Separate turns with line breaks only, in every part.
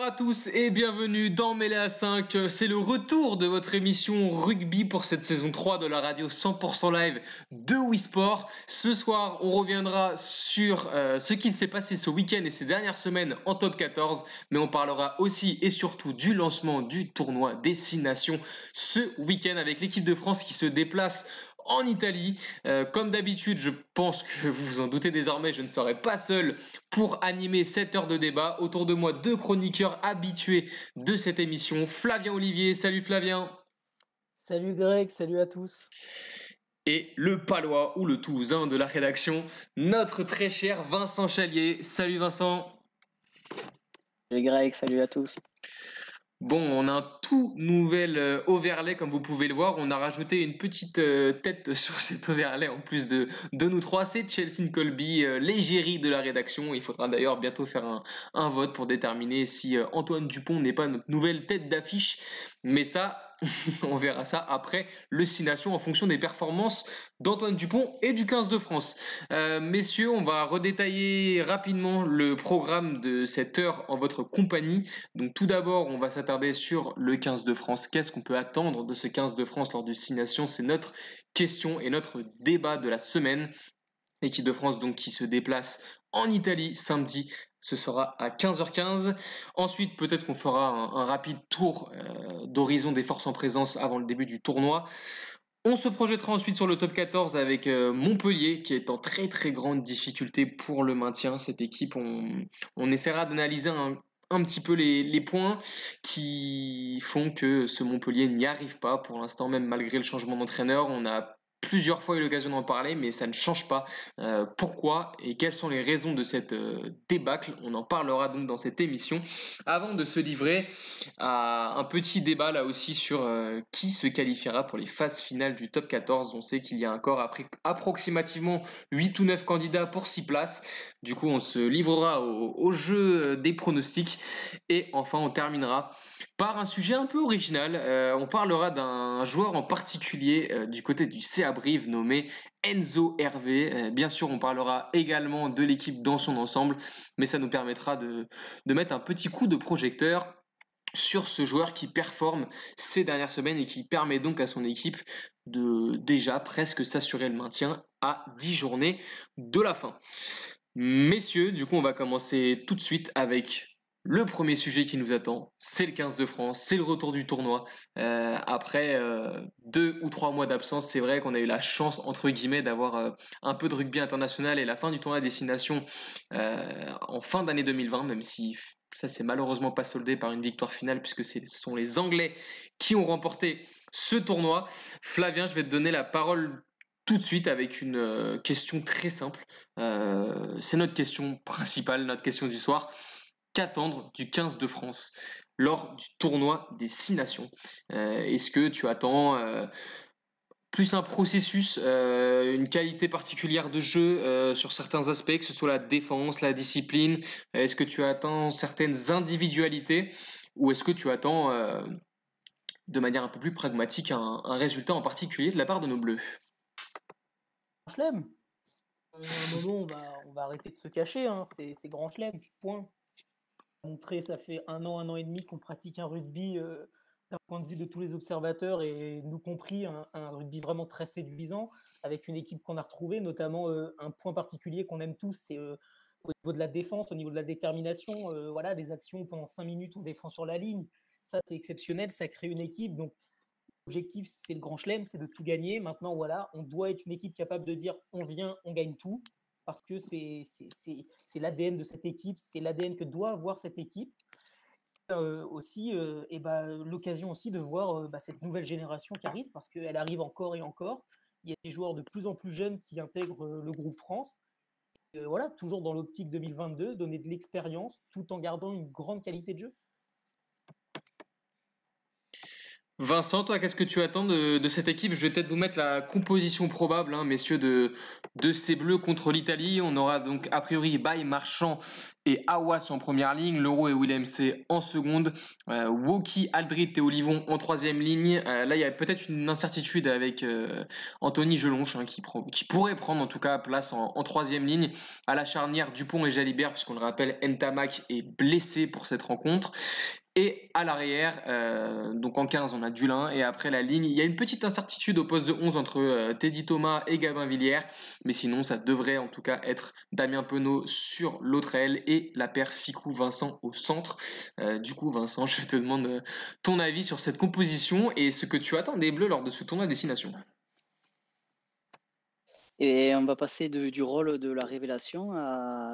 à tous et bienvenue dans Mêlée à 5. C'est le retour de votre émission rugby pour cette saison 3 de la radio 100% live de Wii Sport. Ce soir, on reviendra sur ce qu'il s'est passé ce week-end et ces dernières semaines en top 14, mais on parlera aussi et surtout du lancement du tournoi des 6 nations ce week-end avec l'équipe de France qui se déplace en Italie. Comme d'habitude, je pense que vous vous en doutez désormais, je ne serai pas seul pour animer cette heure de débat. Autour de moi, deux chroniqueurs habitués de cette émission. Flavien Olivier, salut Flavien.
Salut Greg, salut à tous.
Et le Palois ou le Toulousain de la rédaction, notre très cher Vincent Chalier. Salut Vincent.
Salut Greg, salut à tous.
Bon, on a un tout nouvel overlay, comme vous pouvez le voir. On a rajouté une petite tête sur cet overlay en plus de nous trois. C'est Chelsea Colby, l'égérie de la rédaction. Il faudra d'ailleurs bientôt faire un vote pour déterminer si Antoine Dupont n'est pas notre nouvelle tête d'affiche. Mais ça, on verra ça après le 6 Nations en fonction des performances d'Antoine Dupont et du 15 de France. Messieurs, on va redétailler rapidement le programme de cette heure en votre compagnie. Donc tout d'abord, on va s'attarder sur le 15 de France. Qu'est-ce qu'on peut attendre de ce 15 de France lors du 6 Nations? C'est notre question et notre débat de la semaine. L'équipe de France donc qui se déplace en Italie samedi. Ce sera à 15h15. Ensuite, peut-être qu'on fera un rapide tour d'horizon des forces en présence avant le début du tournoi. On se projettera ensuite sur le top 14 avec Montpellier qui est en très très grande difficulté pour le maintien. Cette équipe, on essaiera d'analyser un petit peu les points qui font que ce Montpellier n'y arrive pas. Pour l'instant, même malgré le changement d'entraîneur, on a plusieurs fois eu l'occasion d'en parler, mais ça ne change pas. Pourquoi et quelles sont les raisons de cette débâcle? On en parlera donc dans cette émission. Avant de se livrer à un petit débat là aussi sur qui se qualifiera pour les phases finales du top 14. On sait qu'il y a encore approximativement 8 ou 9 candidats pour 6 places. Du coup, on se livrera au jeu des pronostics. Et enfin, on terminera par un sujet un peu original. On parlera d'un joueur en particulier du côté du CA Brive nommé Enzo Hervé. Bien sûr, on parlera également de l'équipe dans son ensemble, mais ça nous permettra de mettre un petit coup de projecteur sur ce joueur qui performe ces dernières semaines et qui permet donc à son équipe de déjà presque s'assurer le maintien à 10 journées de la fin. Messieurs, du coup, on va commencer tout de suite avec le premier sujet qui nous attend, c'est le 15 de France, c'est le retour du tournoi. Après 2 ou 3 mois d'absence, c'est vrai qu'on a eu la chance, entre guillemets, d'avoir un peu de rugby international et la fin du tournoi à destination en fin d'année 2020, même si ça s'est malheureusement pas soldé par une victoire finale, puisque ce sont les Anglais qui ont remporté ce tournoi. Flavien, je vais te donner la parole tout de suite avec une question très simple. C'est notre question principale, notre question du soir. Qu'attendre du 15 de France lors du tournoi des 6 nations? Est-ce que tu attends plus un processus, une qualité particulière de jeu sur certains aspects, que ce soit la défense, la discipline? Est-ce que tu attends certaines individualités ou est-ce que tu attends de manière un peu plus pragmatique un résultat en particulier de la part de nos Bleus?
Chelem. À un moment, on va arrêter de se cacher, hein. C'est grand chelem, point. Montrer, ça fait un an et demi qu'on pratique un rugby d'un point de vue de tous les observateurs et nous compris, un rugby vraiment très séduisant avec une équipe qu'on a retrouvée, notamment un point particulier qu'on aime tous, c'est au niveau de la défense, au niveau de la détermination. Voilà, les actions pendant 5 minutes, on défend sur la ligne. Ça, c'est exceptionnel, ça crée une équipe. Donc, l'objectif, c'est le grand chelem, c'est de tout gagner. Maintenant, voilà, on doit être une équipe capable de dire on vient, on gagne tout, parce que c'est l'ADN de cette équipe, c'est l'ADN que doit avoir cette équipe. Aussi, l'occasion aussi de voir cette nouvelle génération qui arrive, parce qu'elle arrive encore et encore. Il y a des joueurs de plus en plus jeunes qui intègrent le groupe France. Et, voilà, toujours dans l'optique 2022, donner de l'expérience tout en gardant une grande qualité de jeu.
Vincent, toi, qu'est-ce que tu attends de cette équipe? Je vais peut-être vous mettre la composition probable, hein, messieurs, de ces Bleus contre l'Italie. On aura donc a priori Baye, Marchand et Aouas en première ligne, Leroux et Willem C en seconde, Woki, Aldrit et Olivon en troisième ligne. Là, il y a peut-être une incertitude avec Anthony Jelonche, hein, qui pourrait prendre en tout cas place en troisième ligne. À la charnière, Dupont et Jalibert, puisqu'on le rappelle, Ntamak est blessé pour cette rencontre. Et à l'arrière, donc en 15, on a Dulin. Et après la ligne, il y a une petite incertitude au poste de 11 entre Teddy Thomas et Gabin Villière. Mais sinon, ça devrait en tout cas être Damien Penaud sur l'autre aile et la paire Ficou-Vincent au centre. Du coup, Vincent, je te demande ton avis sur cette composition et ce que tu attends des Bleus lors de ce tournoi Destination.
Et on va passer du rôle de la révélation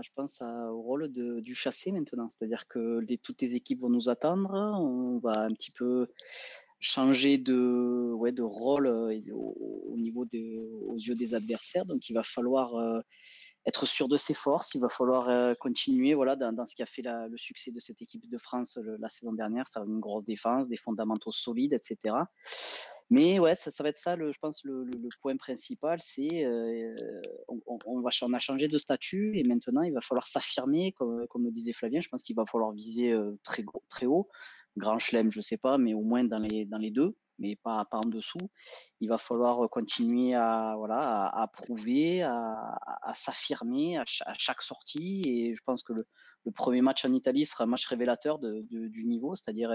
je pense, au rôle du chassé maintenant. C'est-à-dire que toutes les équipes vont nous attendre. On va un petit peu changer de rôle au niveau aux yeux des adversaires. Donc, il va falloir être sûr de ses forces. Il va falloir continuer dans ce qui a fait le succès de cette équipe de France la saison dernière. Ça a une grosse défense, des fondamentaux solides, etc. Mais ouais, ça va être ça, je pense, le point principal, c'est on a changé de statut et maintenant il va falloir s'affirmer, comme le disait Flavien. Je pense qu'il va falloir viser très haut. Grand chelem, je ne sais pas, mais au moins dans les deux, mais pas en dessous. Il va falloir continuer à prouver, à s'affirmer à chaque sortie. Et je pense que le premier match en Italie sera un match révélateur du niveau, c'est-à-dire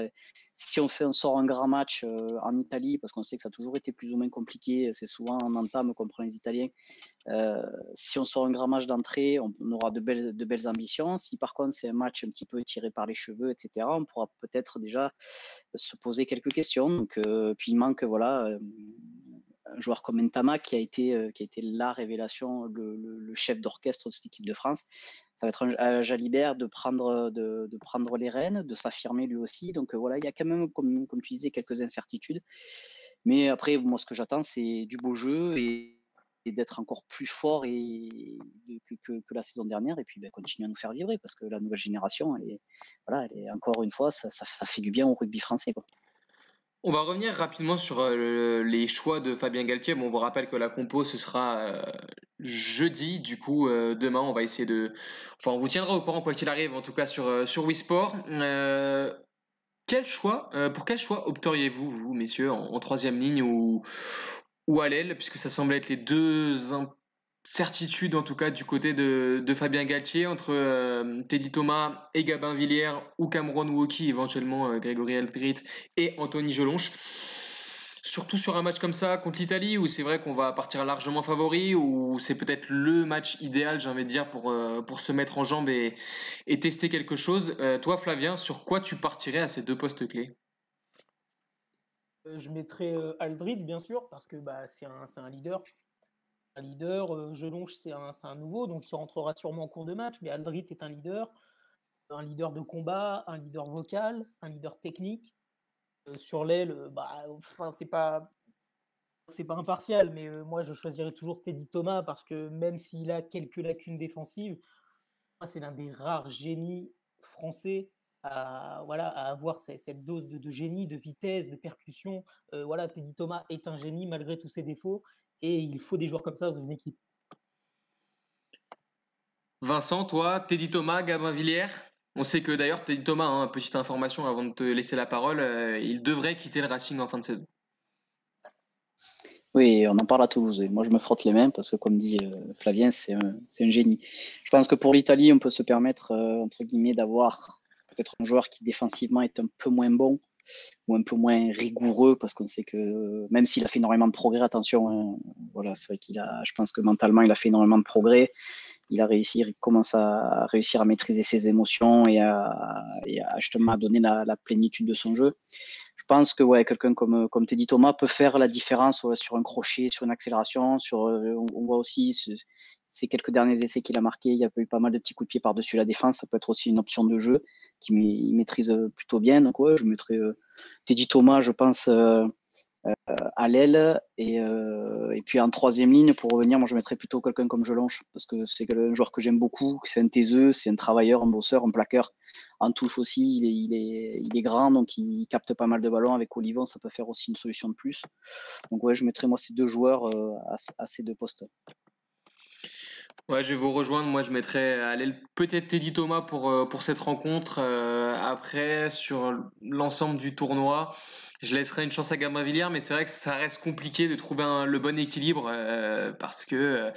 si on sort un grand match en Italie, parce qu'on sait que ça a toujours été plus ou moins compliqué, c'est souvent en entame qu'on prend les Italiens. Si on sort un grand match d'entrée, on aura de belles ambitions. Si par contre c'est un match un petit peu tiré par les cheveux, etc., on pourra peut-être déjà se poser quelques questions. Donc, puis il manque un joueur comme Ntamak qui a été la révélation, le chef d'orchestre de cette équipe de France. Ça va être à Jalibert de prendre les rênes, de s'affirmer lui aussi. Donc voilà, il y a quand même, comme tu disais, quelques incertitudes. Mais après, moi, ce que j'attends, c'est du beau jeu et d'être encore plus fort que la saison dernière. Et puis continuer à nous faire vibrer parce que la nouvelle génération, elle est encore une fois, ça fait du bien au rugby français, quoi.
On va revenir rapidement sur les choix de Fabien Galtier. Bon, on vous rappelle que la compo, ce sera jeudi. Du coup, demain, on va essayer de... Enfin, on vous tiendra au courant quoi qu'il arrive, en tout cas sur Wii Sport. Pour quel choix opteriez-vous, vous, messieurs, en troisième ligne ou à l'aile, puisque ça semble être les deux certitudes, en tout cas, du côté de Fabien Galtier, entre Teddy Thomas et Gabin Villière, ou Cameron Woki, éventuellement Grégory Aldrit et Anthony Jelonche. Surtout sur un match comme ça contre l'Italie, où c'est vrai qu'on va partir largement favori, ou c'est peut-être le match idéal, j'ai envie de dire, pour se mettre en jambe et tester quelque chose. Toi, Flavien, sur quoi tu partirais à ces deux postes clés?
Je mettrais Aldrit, bien sûr, parce que c'est un leader. Un leader, Jelonche, c'est un nouveau, donc il rentrera sûrement en cours de match, mais Aldrit est un leader de combat, un leader vocal, un leader technique. Sur l'aile, c'est pas impartial, mais moi je choisirais toujours Teddy Thomas parce que même s'il a quelques lacunes défensives, c'est l'un des rares génies français à avoir cette dose de génie, de vitesse, de percussion. Teddy Thomas est un génie malgré tous ses défauts et il faut des joueurs comme ça dans une équipe.
Vincent, toi, Teddy Thomas, Gabin Villière. On sait que d'ailleurs, Teddy Thomas, hein, petite information avant de te laisser la parole, il devrait quitter le Racing en fin de saison.
Oui, on en parle à Toulouse. Et moi, je me frotte les mains parce que, comme dit Flavien, c'est un génie. Je pense que pour l'Italie, on peut se permettre, entre guillemets, d'avoir peut-être un joueur qui défensivement est un peu moins bon ou un peu moins rigoureux parce qu'on sait que même s'il a fait énormément de progrès, attention, hein, c'est vrai je pense que mentalement, il a fait énormément de progrès. Il commence à réussir à maîtriser ses émotions et justement à donner la plénitude de son jeu. Je pense que quelqu'un comme Teddy Thomas peut faire la différence sur un crochet, sur une accélération. On voit aussi ces quelques derniers essais qu'il a marqués, il y a eu pas mal de petits coups de pied par-dessus la défense. Ça peut être aussi une option de jeu qu'il maîtrise plutôt bien. Donc je mettrais Teddy Thomas, je pense, à l'aile et puis en troisième ligne pour revenir, moi je mettrais plutôt quelqu'un comme Jelonche parce que c'est un joueur que j'aime beaucoup, c'est un taiseux, c'est un travailleur, un bosseur, un plaqueur. En touche aussi, il est grand, donc il capte pas mal de ballons. Avec Olivon, ça peut faire aussi une solution de plus. Donc ouais, je mettrais moi ces deux joueurs à ces deux postes.
Ouais, je vais vous rejoindre. Moi, je mettrais à l'aile peut-être Teddy Thomas pour cette rencontre. Après, sur l'ensemble du tournoi, je laisserai une chance à Gabin Villiers, mais c'est vrai que ça reste compliqué de trouver le bon équilibre parce que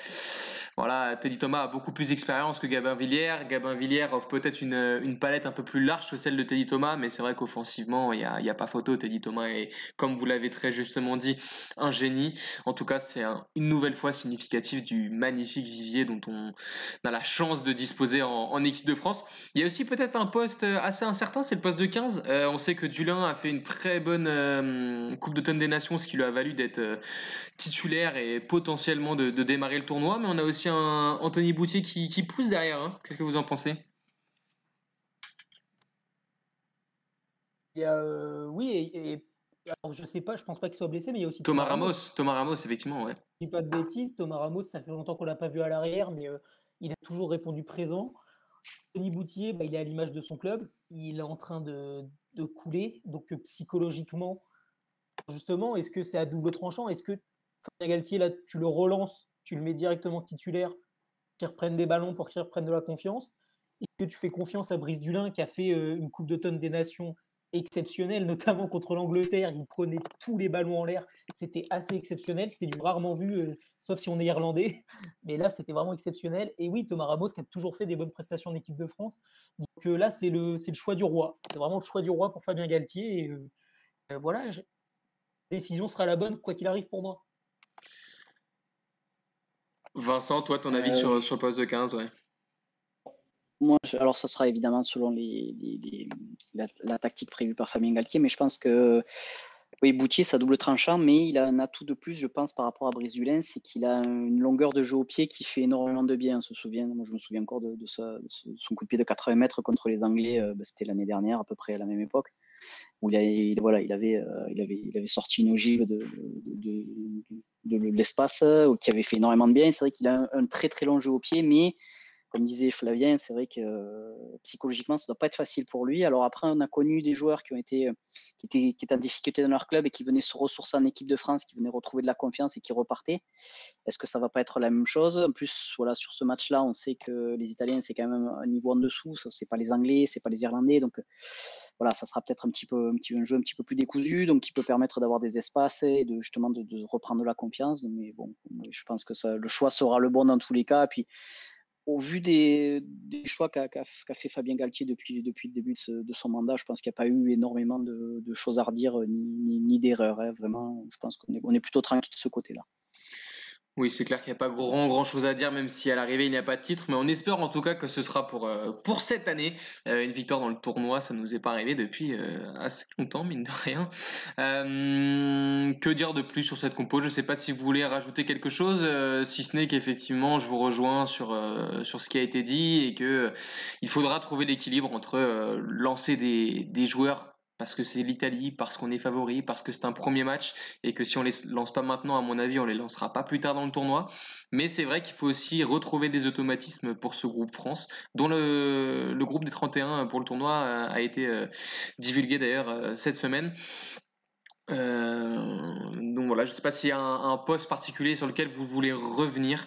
voilà, Teddy Thomas a beaucoup plus d'expérience que Gabin Villiers. Gabin Villiers offre peut-être une palette un peu plus large que celle de Teddy Thomas, mais c'est vrai qu'offensivement, il y a pas photo. Teddy Thomas est, comme vous l'avez très justement dit, un génie. En tout cas, c'est une nouvelle fois significatif du magnifique vivier dont on a la chance de disposer en équipe de France. Il y a aussi peut-être un poste assez incertain, c'est le poste de 15. On sait que Dulin a fait une très bonne Coupe d'automne des Nations, ce qui lui a valu d'être titulaire et potentiellement de démarrer le tournoi. Mais on a aussi un Anthony Boutier qui pousse derrière. Hein. Qu'est-ce que vous en pensez?
Il y a, oui, alors je sais pas, je pense pas qu'il soit blessé, mais il y a aussi
Thomas
Thomas Ramos.
Ramos. Thomas Ramos, effectivement, ouais.
Je dis pas de bêtises, Thomas Ramos, ça fait longtemps qu'on l'a pas vu à l'arrière, mais il a toujours répondu présent. Tony Boutier, bah, il est à l'image de son club, il est en train de couler, donc psychologiquement, justement, est-ce que c'est à double tranchant? Est-ce que Fabien Galtier, là, tu le relances, tu le mets directement titulaire, qu'il reprenne des ballons pour qu'il reprenne de la confiance? Est-ce que tu fais confiance à Brice Dulin qui a fait une Coupe d'automne des Nations exceptionnelle, notamment contre l'Angleterre? Il prenait tous les ballons en l'air. C'était assez exceptionnel. C'était du rarement vu, sauf si on est irlandais. Mais là, c'était vraiment exceptionnel. Et oui, Thomas Ramos qui a toujours fait des bonnes prestations en équipe de France. Donc là, c'est le choix du roi. C'est vraiment le choix du roi pour Fabien Galtier. Et voilà, la décision sera la bonne, quoi qu'il arrive pour moi.
Vincent, toi, ton avis sur le poste de 15, ouais.
Moi, alors ça sera évidemment selon la tactique prévue par Fabien Galtier, mais je pense que oui, Boutier, ça double tranchant, mais il a un atout de plus, je pense, par rapport à Brice Dulin, c'est qu'il a une longueur de jeu au pied qui fait énormément de bien. Moi, je me souviens encore de son coup de pied de 80 mètres contre les Anglais, c'était l'année dernière, à peu près à la même époque, où il avait sorti une ogive de l'espace, qui avait fait énormément de bien. C'est vrai qu'il a un très très long jeu au pied, mais comme disait Flavien, c'est vrai que psychologiquement, ça ne doit pas être facile pour lui. Alors après, on a connu des joueurs qui étaient en difficulté dans leur club et qui venaient se ressourcer en équipe de France, qui venaient retrouver de la confiance et qui repartaient. Est-ce que ça ne va pas être la même chose? En plus, voilà, sur ce match-là, on sait que les Italiens, c'est quand même un niveau en dessous. Ce n'est pas les Anglais, ce n'est pas les Irlandais. Donc voilà, ça sera peut-être un jeu un petit peu plus décousu, donc qui peut permettre d'avoir des espaces et justement de reprendre de la confiance. Mais bon, je pense que le choix sera le bon dans tous les cas. Et puis, au vu des choix qu'a fait Fabien Galtier depuis le début de son mandat, je pense qu'il n'y a pas eu énormément de choses à redire ni d'erreurs. Hein. Vraiment, je pense qu'on est plutôt tranquille de ce côté-là.
Oui, c'est clair qu'il n'y a pas grand chose à dire, même si à l'arrivée il n'y a pas de titre, mais on espère en tout cas que ce sera pour cette année une victoire dans le tournoi. Ça nous est pas arrivé depuis assez longtemps, mine de rien. Que dire de plus sur cette compo? Je ne sais pas si vous voulez rajouter quelque chose, si ce n'est qu'effectivement je vous rejoins sur ce qui a été dit et que il faudra trouver l'équilibre entre lancer des joueurs parce que c'est l'Italie, parce qu'on est favori, parce que c'est un premier match et que si on les lance pas maintenant, à mon avis, on les lancera pas plus tard dans le tournoi. Mais c'est vrai qu'il faut aussi retrouver des automatismes pour ce groupe France, dont le groupe des 31 pour le tournoi a été divulgué d'ailleurs cette semaine. Donc voilà, je ne sais pas s'il y a un poste particulier sur lequel vous voulez revenir.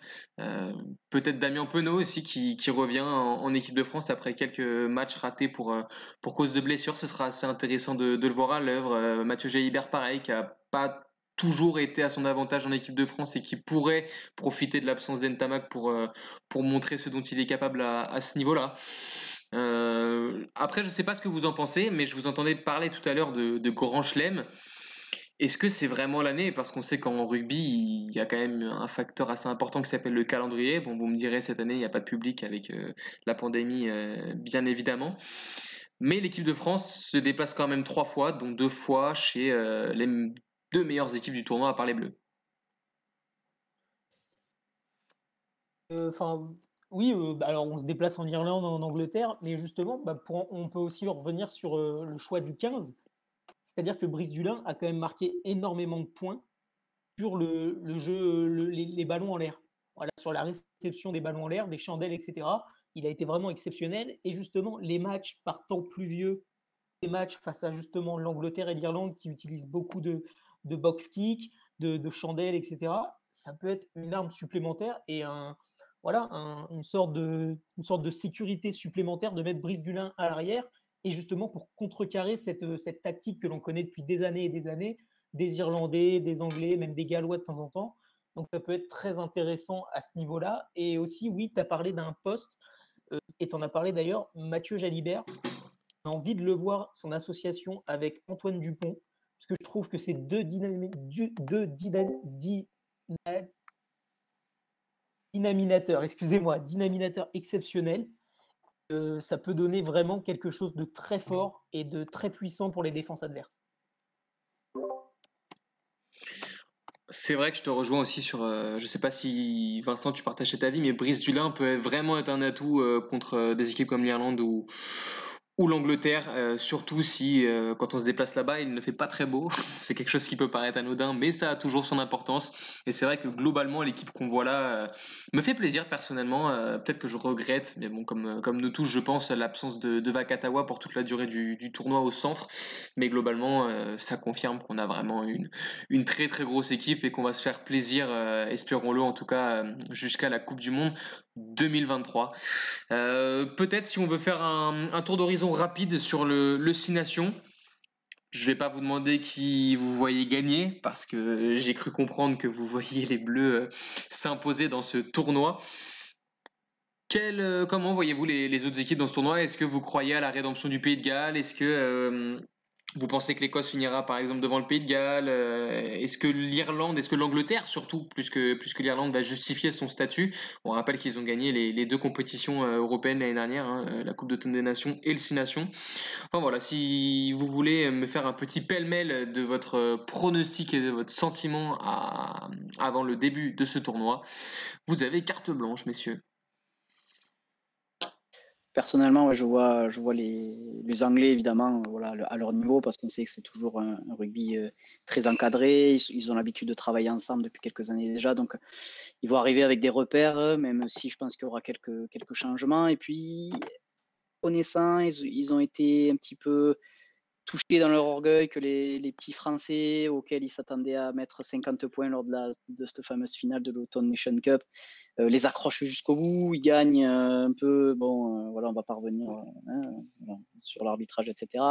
Peut-être Damien Penaud aussi qui revient en équipe de France après quelques matchs ratés pour cause de blessure. Ce sera assez intéressant de le voir à l'œuvre. Mathieu Jalibert, pareil, qui a pas toujours été à son avantage en équipe de France et qui pourrait profiter de l'absence d'Entamac pour montrer ce dont il est capable à ce niveau-là. Après, je ne sais pas ce que vous en pensez, mais je vous entendais parler tout à l'heure de Grand Chelem. Est-ce que c'est vraiment l'année? Parce qu'on sait qu'en rugby, il y a quand même un facteur assez important qui s'appelle le calendrier. Bon, vous me direz, cette année, il n'y a pas de public avec la pandémie, bien évidemment. Mais l'équipe de France se déplace quand même 3 fois, dont 2 fois chez les 2 meilleures équipes du tournoi, à part les Bleus.
Enfin, oui, alors on se déplace en Irlande, en Angleterre, mais justement, on peut aussi revenir sur le choix du 15. c'est-à-dire que Brice Dulin a quand même marqué énormément de points sur le jeu, les ballons en l'air. Voilà, sur la réception des ballons en l'air, des chandelles, etc. Il a été vraiment exceptionnel. Et justement, les matchs par temps pluvieux, les matchs face à justement l'Angleterre et l'Irlande qui utilisent beaucoup de box kick, de chandelles, etc., ça peut être une arme supplémentaire et une sorte de sécurité supplémentaire de mettre Brice Dulin à l'arrière et justement pour contrecarrer cette tactique que l'on connaît depuis des années et des années, des Irlandais, des Anglais, même des Gallois de temps en temps. Donc ça peut être très intéressant à ce niveau-là. Et aussi, oui, tu as parlé d'un poste, et tu en as parlé d'ailleurs, Mathieu Jalibert. J'ai envie de le voir, son association avec Antoine Dupont, parce que je trouve que c'est deux dynaminateurs exceptionnels. Ça peut donner vraiment quelque chose de très fort et de très puissant pour les défenses adverses.
C'est vrai que je te rejoins aussi sur. Je sais pas si Vincent, tu partages cet avis, mais Brice Dulin peut vraiment être un atout contre des équipes comme l'Irlande ou l'Angleterre, surtout si quand on se déplace là-bas, il ne fait pas très beau. C'est quelque chose qui peut paraître anodin, mais ça a toujours son importance. Et c'est vrai que globalement, l'équipe qu'on voit là me fait plaisir personnellement. Peut-être que je regrette, mais bon, comme nous tous, je pense, l'absence de Vakatawa pour toute la durée du tournoi au centre. Mais globalement, ça confirme qu'on a vraiment une très très grosse équipe et qu'on va se faire plaisir, espérons-le en tout cas, jusqu'à la Coupe du Monde 2023. Peut-être si on veut faire un tour d'horizon rapide sur le Six Nations. Je vais pas vous demander qui vous voyez gagner parce que j'ai cru comprendre que vous voyez les Bleus s'imposer dans ce tournoi. Comment voyez-vous les autres équipes dans ce tournoi? Est-ce que vous croyez à la rédemption du Pays de Galles? Est-ce que vous pensez que l'Écosse finira par exemple devant le Pays de Galles? Est-ce que l'Angleterre surtout, plus que l'Irlande, va justifier son statut? On rappelle qu'ils ont gagné les deux compétitions européennes l'année dernière, hein, la Coupe d'automne des Nations et le Six Nations. Enfin voilà, si vous voulez me faire un petit pêle-mêle de votre pronostic et de votre sentiment avant le début de ce tournoi, vous avez carte blanche, messieurs.
Personnellement, ouais, je vois les Anglais, évidemment, voilà, à leur niveau, parce qu'on sait que c'est toujours un rugby très encadré. Ils ont l'habitude de travailler ensemble depuis quelques années déjà. Donc, ils vont arriver avec des repères, même si je pense qu'il y aura quelques changements. Et puis, connaissant, ils ont été un petit peu touchés dans leur orgueil que les petits Français auxquels ils s'attendaient à mettre 50 points lors de cette fameuse finale de l'Autumn Nation Cup les accrochent jusqu'au bout, ils gagnent un peu, bon, voilà, on va pas revenir voilà, sur l'arbitrage, etc.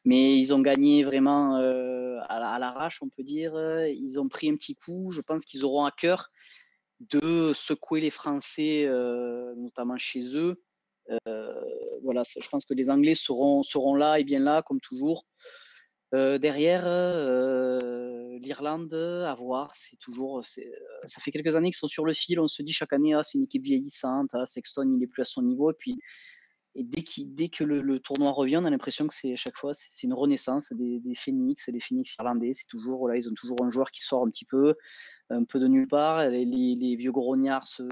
Mais ils ont gagné vraiment à l'arrache, on peut dire. Ils ont pris un petit coup, je pense qu'ils auront à cœur de secouer les Français, notamment chez eux. Voilà, je pense que les Anglais seront là et bien là, comme toujours. Derrière, l'Irlande, à voir, ça fait quelques années qu'ils sont sur le fil. On se dit chaque année, c'est une équipe vieillissante, Sexton, il n'est plus à son niveau. Et dès que le tournoi revient, on a l'impression que à chaque fois, c'est une renaissance des Phoenix, des Phoenix irlandais. C'est toujours, voilà, ils ont toujours un joueur qui sort un peu de nulle part. Les vieux grognards se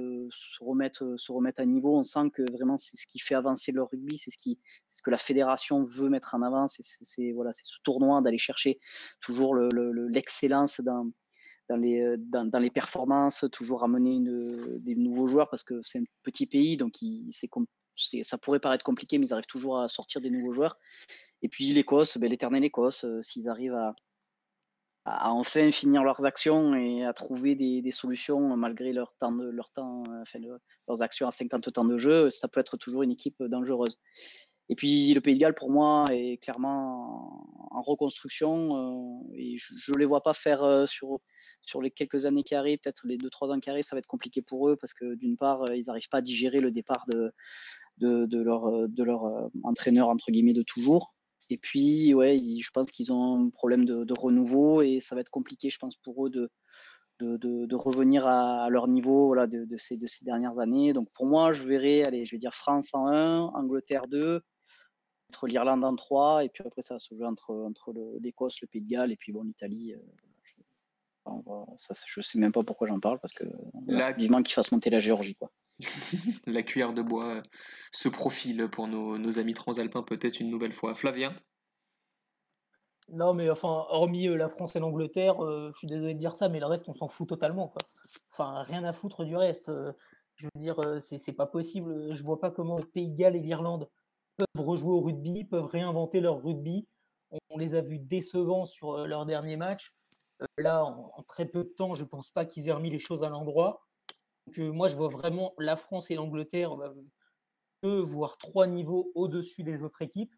remettent à niveau. On sent que vraiment c'est ce qui fait avancer le rugby, c'est ce que la fédération veut mettre en avant. C'est ce tournoi d'aller chercher toujours l'excellence dans les performances, toujours amener des nouveaux joueurs parce que c'est un petit pays, donc ça pourrait paraître compliqué, mais ils arrivent toujours à sortir des nouveaux joueurs. Et puis l'Écosse, l'éternelle Écosse, s'ils arrivent à enfin finir leurs actions et à trouver des solutions malgré leurs actions à 50 temps de jeu, ça peut être toujours une équipe dangereuse. Et puis le Pays de Galles, pour moi, est clairement en reconstruction et je ne les vois pas faire sur les quelques années qui arrivent, peut-être les 2-3 ans qui arrivent, ça va être compliqué pour eux parce que d'une part, ils n'arrivent pas à digérer le départ de leur entraîneur, entre guillemets, de toujours. Et puis, ouais, je pense qu'ils ont un problème de renouveau et ça va être compliqué, je pense, pour eux de revenir à leur niveau, voilà, de ces dernières années. Donc pour moi, je vais dire France en 1, Angleterre 2, entre l'Irlande en 3, et puis après ça va se jouer entre l'Écosse, le Pays de Galles, et puis bon, l'Italie. Je sais même pas pourquoi j'en parle, parce que vivement qu'ils fassent monter la Géorgie, quoi.
La cuillère de bois se profile pour nos amis transalpins peut-être une nouvelle fois. Flavien?
Non, mais enfin, hormis la France et l'Angleterre, je suis désolé de dire ça, mais le reste, on s'en fout totalement, quoi. Enfin, rien à foutre du reste. Je veux dire, c'est pas possible. Je vois pas comment le Pays de Galles et l'Irlande peuvent rejouer au rugby, peuvent réinventer leur rugby. On les a vus décevants sur leur dernier match. Là, en très peu de temps, je pense pas qu'ils aient remis les choses à l'endroit. Donc, moi, je vois vraiment la France et l'Angleterre, 2 voire 3 niveaux au-dessus des autres équipes.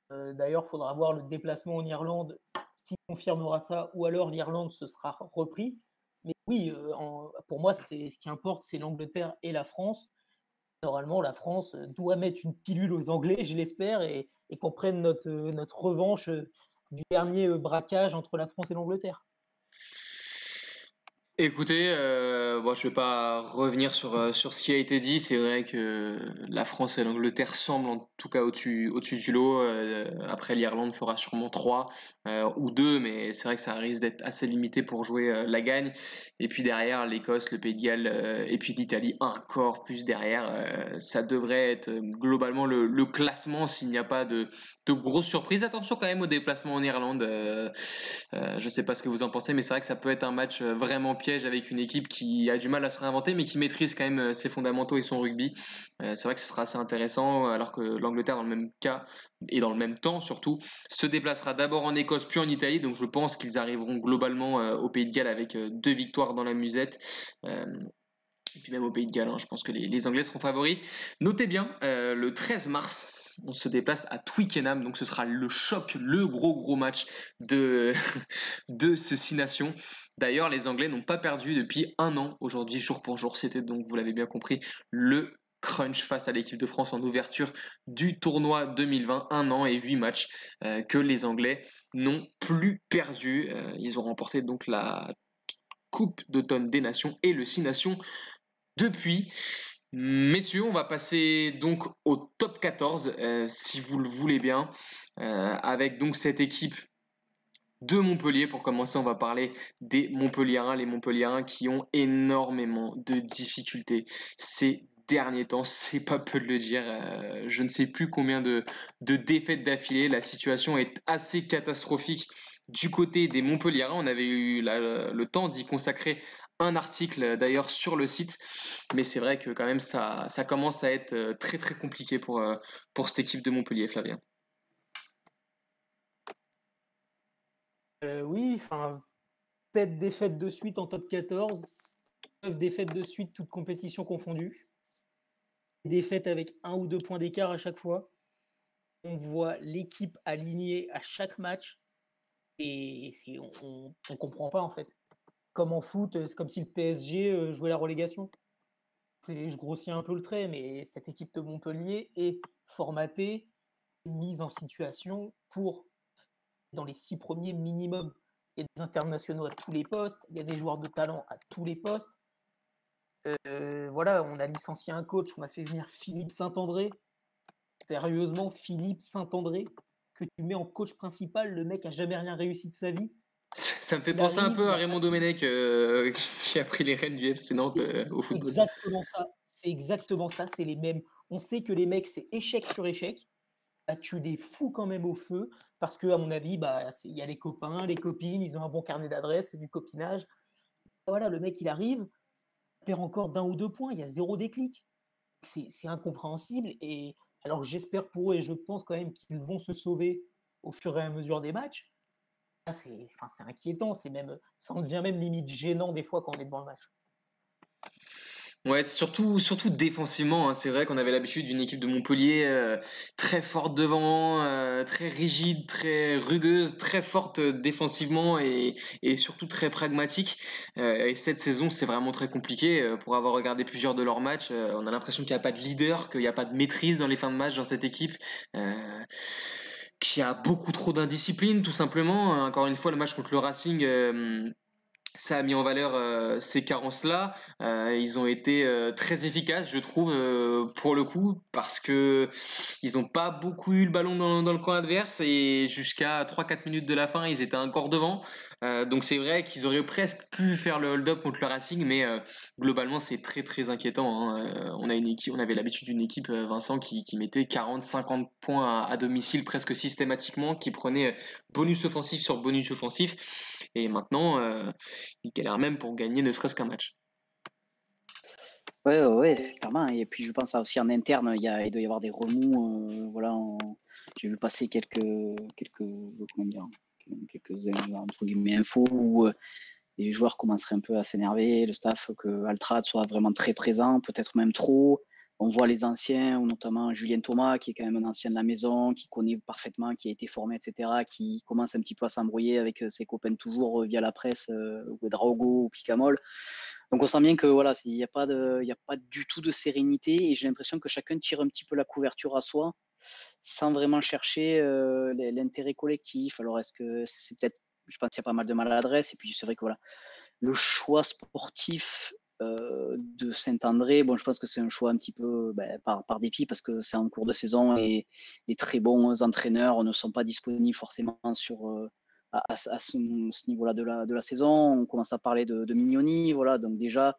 D'ailleurs, il faudra voir le déplacement en Irlande qui confirmera ça, ou alors l'Irlande se sera repris. Mais oui, pour moi, ce qui importe, c'est l'Angleterre et la France. Normalement, la France doit mettre une pilule aux Anglais, je l'espère, et qu'on prenne notre revanche du dernier braquage entre la France et l'Angleterre.
Écoutez, bon, je vais pas revenir sur ce qui a été dit. C'est vrai que la France et l'Angleterre semblent en tout cas au-dessus du lot. Après, l'Irlande fera sûrement 3 ou 2, mais c'est vrai que ça risque d'être assez limité pour jouer la gagne. Et puis derrière, l'Écosse, le Pays de Galles et puis l'Italie encore plus derrière. Ça devrait être globalement le classement s'il n'y a pas de grosses surprises. Attention quand même au déplacement en Irlande. Je sais pas ce que vous en pensez, mais c'est vrai que ça peut être un match vraiment piège avec une équipe qui a du mal à se réinventer, mais qui maîtrise quand même ses fondamentaux et son rugby. C'est vrai que ce sera assez intéressant, alors que l'Angleterre, dans le même cas et dans le même temps surtout, se déplacera d'abord en Écosse puis en Italie. Donc je pense qu'ils arriveront globalement au Pays de Galles avec 2 victoires dans la musette. Et puis même au Pays de Galles, hein, je pense que les Anglais seront favoris. Notez bien, le 13 mars, on se déplace à Twickenham, donc ce sera le choc, le gros match de, de ce 6 nations. D'ailleurs, les Anglais n'ont pas perdu depuis 1 an, aujourd'hui, jour pour jour. C'était donc, vous l'avez bien compris, le crunch face à l'équipe de France en ouverture du tournoi 2020, 1 an et 8 matchs que les Anglais n'ont plus perdu. Ils ont remporté donc la Coupe d'automne des Nations et le 6 Nations depuis. Messieurs, on va passer donc au top 14, si vous le voulez bien, avec donc cette équipe de Montpellier. Pour commencer, on va parler des Montpelliérains, les Montpelliérains qui ont énormément de difficultés ces derniers temps, c'est pas peu de le dire. Je ne sais plus combien de défaites d'affilée. La situation est assez catastrophique du côté des Montpelliérains. On avait eu le temps d'y consacrer un article d'ailleurs sur le site, mais c'est vrai que quand même ça commence à être très compliqué pour cette équipe de Montpellier, Flavien.
Oui, enfin, 7 défaites de suite en top 14, 9 défaites de suite, toutes compétitions confondues. Défaites avec 1 ou 2 points d'écart à chaque fois. On voit l'équipe alignée à chaque match et on ne comprend pas en fait. Comme en foot, c'est comme si le PSG jouait la relégation. Je grossis un peu le trait, mais cette équipe de Montpellier est formatée, mise en situation pour, dans les 6 premiers minimum. Il y a des internationaux à tous les postes, il y a des joueurs de talent à tous les postes. Voilà, on a licencié un coach, on a fait venir Philippe Saint-André. Sérieusement, Philippe Saint-André, que tu mets en coach principal, le mec a jamais rien réussi de sa vie.
Ça me fait
Il
penser un
arrive,
peu
il
à
a
Raymond Domenech qui a pris les rênes du FC Nantes au
c'est
football.
exactement ça. C'est exactement ça. C'est les mêmes. On sait que les mecs, c'est échec sur échec. Bah, tu les fous quand même au feu parce que, à mon avis, bah, il y a les copains, les copines, ils ont un bon carnet d'adresses, c'est du copinage. Voilà, le mec, il arrive, il perd encore d'1 ou 2 points, il y a 0 déclic. C'est incompréhensible. Et alors j'espère pour eux et je pense quand même qu'ils vont se sauver au fur et à mesure des matchs. Là, c'est inquiétant, ça en devient même limite gênant des fois quand on est devant le match.
Ouais, surtout défensivement, hein. C'est vrai qu'on avait l'habitude d'une équipe de Montpellier très forte devant, très rigide, très rugueuse, très forte défensivement et surtout très pragmatique. Et cette saison, c'est vraiment très compliqué. Pour avoir regardé plusieurs de leurs matchs, on a l'impression qu'il n'y a pas de leader, qu'il n'y a pas de maîtrise dans les fins de match dans cette équipe. Qu'il y a beaucoup trop d'indiscipline, tout simplement. Encore une fois, le match contre le Racing. ça a mis en valeur ces carences-là. Ils ont été très efficaces, je trouve, pour le coup, parce que ils n'ont pas beaucoup eu le ballon dans le camp adverse et jusqu'à 3-4 minutes de la fin, ils étaient encore devant. Donc c'est vrai qu'ils auraient presque pu faire le hold-up contre le Racing, mais globalement c'est très très inquiétant, hein. On avait l'habitude d'une équipe, Vincent, qui mettait 40-50 points à domicile presque systématiquement, qui prenait bonus offensif sur bonus offensif. Et maintenant, il galère même pour gagner ne serait-ce qu'un match.
Ouais, c'est clairement. Et puis je pense aussi en interne, il doit y avoir des remous. Voilà, j'ai vu passer comment dire, quelques entre guillemets infos où les joueurs commenceraient un peu à s'énerver, le staff, que Altrad soit vraiment très présent, peut-être même trop. On voit les anciens, ou notamment Julien Thomas, qui est quand même un ancien de la maison, qui connaît parfaitement, qui a été formé, etc., qui commence un petit peu à s'embrouiller avec ses copains toujours via la presse, ou Draogo ou Picamol. Donc on sent bien que voilà, il n'y a pas du tout de sérénité et j'ai l'impression que chacun tire un petit peu la couverture à soi sans vraiment chercher l'intérêt collectif. Alors est-ce que c'est peut-être, je pense qu'il y a pas mal de maladresse et puis c'est vrai que voilà, le choix sportif de Saint-André, bon, je pense que c'est un choix un petit peu par dépit parce que c'est en cours de saison et les très bons entraîneurs ne sont pas disponibles forcément à ce niveau-là de la saison. On commence à parler de Mignoni, voilà, donc déjà,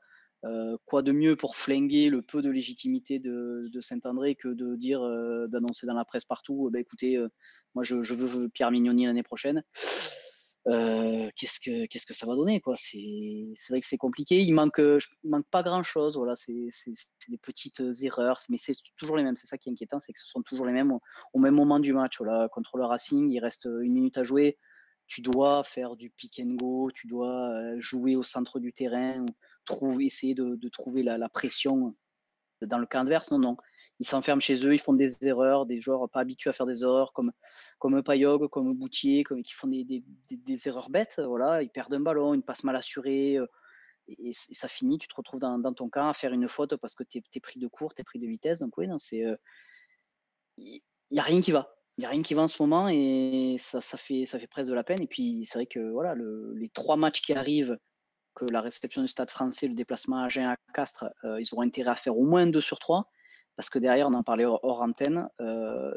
quoi de mieux pour flinguer le peu de légitimité de Saint-André que de dire, d'annoncer dans la presse partout, écoutez, moi je veux Pierre Mignoni l'année prochaine. Qu'est-ce que ça va donner, quoi. C'est vrai que c'est compliqué. Il manque pas grand chose. Voilà, c'est des petites erreurs, mais c'est toujours les mêmes. C'est ça qui est inquiétant, c'est que ce sont toujours les mêmes au même moment du match. Voilà, contre le Racing, il reste 1 minute à jouer. Tu dois faire du pick and go, tu dois jouer au centre du terrain, essayer de trouver la pression dans le cas adverse. Non. Ils s'enferment chez eux, ils font des erreurs, des joueurs pas habitués à faire des erreurs comme Payog, comme Boutier, qui font des erreurs bêtes. Voilà, ils perdent un ballon, une passe mal assurée, et ça finit, tu te retrouves dans ton camp à faire une faute parce que tu es pris de court, tu es pris de vitesse. Donc oui, non, il n'y a rien qui va. Il n'y a rien qui va en ce moment et ça fait presque de la peine. Et puis c'est vrai que voilà, les 3 matchs qui arrivent, que la réception du Stade français, le déplacement à Agen, à Castres, ils auront intérêt à faire au moins 2 sur 3 parce que derrière, on en parlait hors antenne,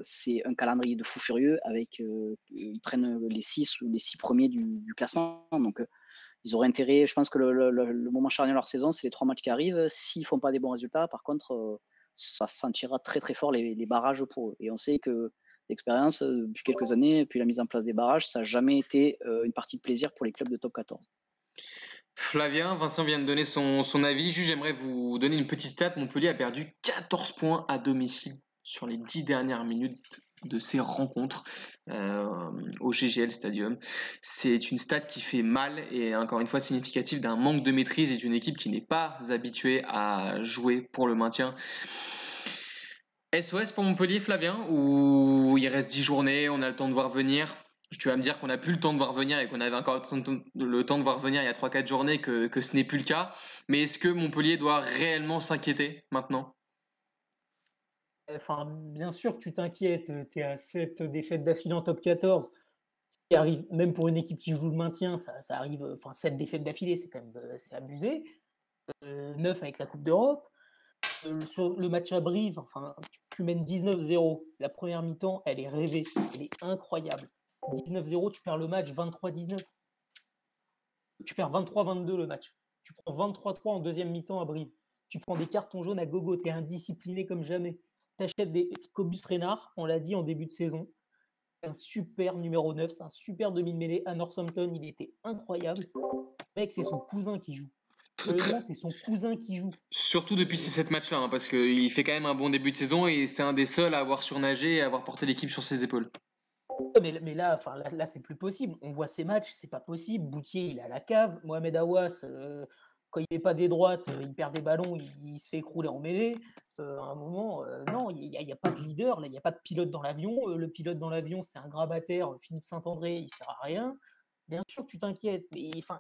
c'est un calendrier de fou furieux avec ils prennent les 6 premiers du classement. Donc ils auraient intérêt, je pense que le moment charnière de leur saison, c'est les 3 matchs qui arrivent. S'ils ne font pas des bons résultats, par contre, ça sentira très très fort les barrages pour eux. Et on sait que l'expérience, depuis quelques années, depuis la mise en place des barrages, ça n'a jamais été une partie de plaisir pour les clubs de top 14.
Flavien, Vincent vient de donner son avis. Juste, j'aimerais vous donner une petite stat. Montpellier a perdu 14 points à domicile sur les 10 dernières minutes de ces rencontres au GGL Stadium. C'est une stat qui fait mal et encore une fois significative d'un manque de maîtrise et d'une équipe qui n'est pas habituée à jouer pour le maintien. SOS pour Montpellier, Flavien, ou il reste 10 journées, on a le temps de voir venir? Tu vas me dire qu'on n'a plus le temps de voir venir et qu'on avait encore le temps de voir venir il y a 3-4 journées, que ce n'est plus le cas. Mais est-ce que Montpellier doit réellement s'inquiéter maintenant?
Enfin, bien sûr que tu t'inquiètes, tu es à 7 défaites d'affilée en top 14. Ce qui arrive, même pour une équipe qui joue le maintien, ça arrive, enfin 7 défaites d'affilée, c'est quand même c'est abusé. 9 avec la Coupe d'Europe. Sur le match à Brive, enfin, tu mènes 19-0. La première mi-temps, elle est rêvée, elle est incroyable. 19-0, tu perds le match 23-19. Tu perds 23-22 le match. Tu prends 23-3 en deuxième mi-temps à Brive. Tu prends des cartons jaunes à gogo, tu es indiscipliné comme jamais. Tu achètes des Cobus Reynard, on l'a dit en début de saison. C'est un super numéro 9, c'est un super demi de mêlée. À Northampton, il était incroyable. Mec, c'est son cousin qui joue. Sérieusement, c'est son cousin qui joue.
Surtout depuis ces 7 matchs-là, hein, parce qu'il fait quand même un bon début de saison et c'est un des seuls à avoir surnagé et à avoir porté l'équipe sur ses épaules.
Mais là, c'est plus possible. On voit ces matchs, c'est pas possible. Boutier, il est à la cave. Mohamed Awas, quand il n'est pas des droites, il perd des ballons, il se fait écrouler en mêlée. À un moment, non, il n'y a pas de leader, là, il n'y a pas de pilote dans l'avion. Le pilote dans l'avion, c'est un grabataire, Philippe Saint-André, il sert à rien. Bien sûr que tu t'inquiètes, mais enfin,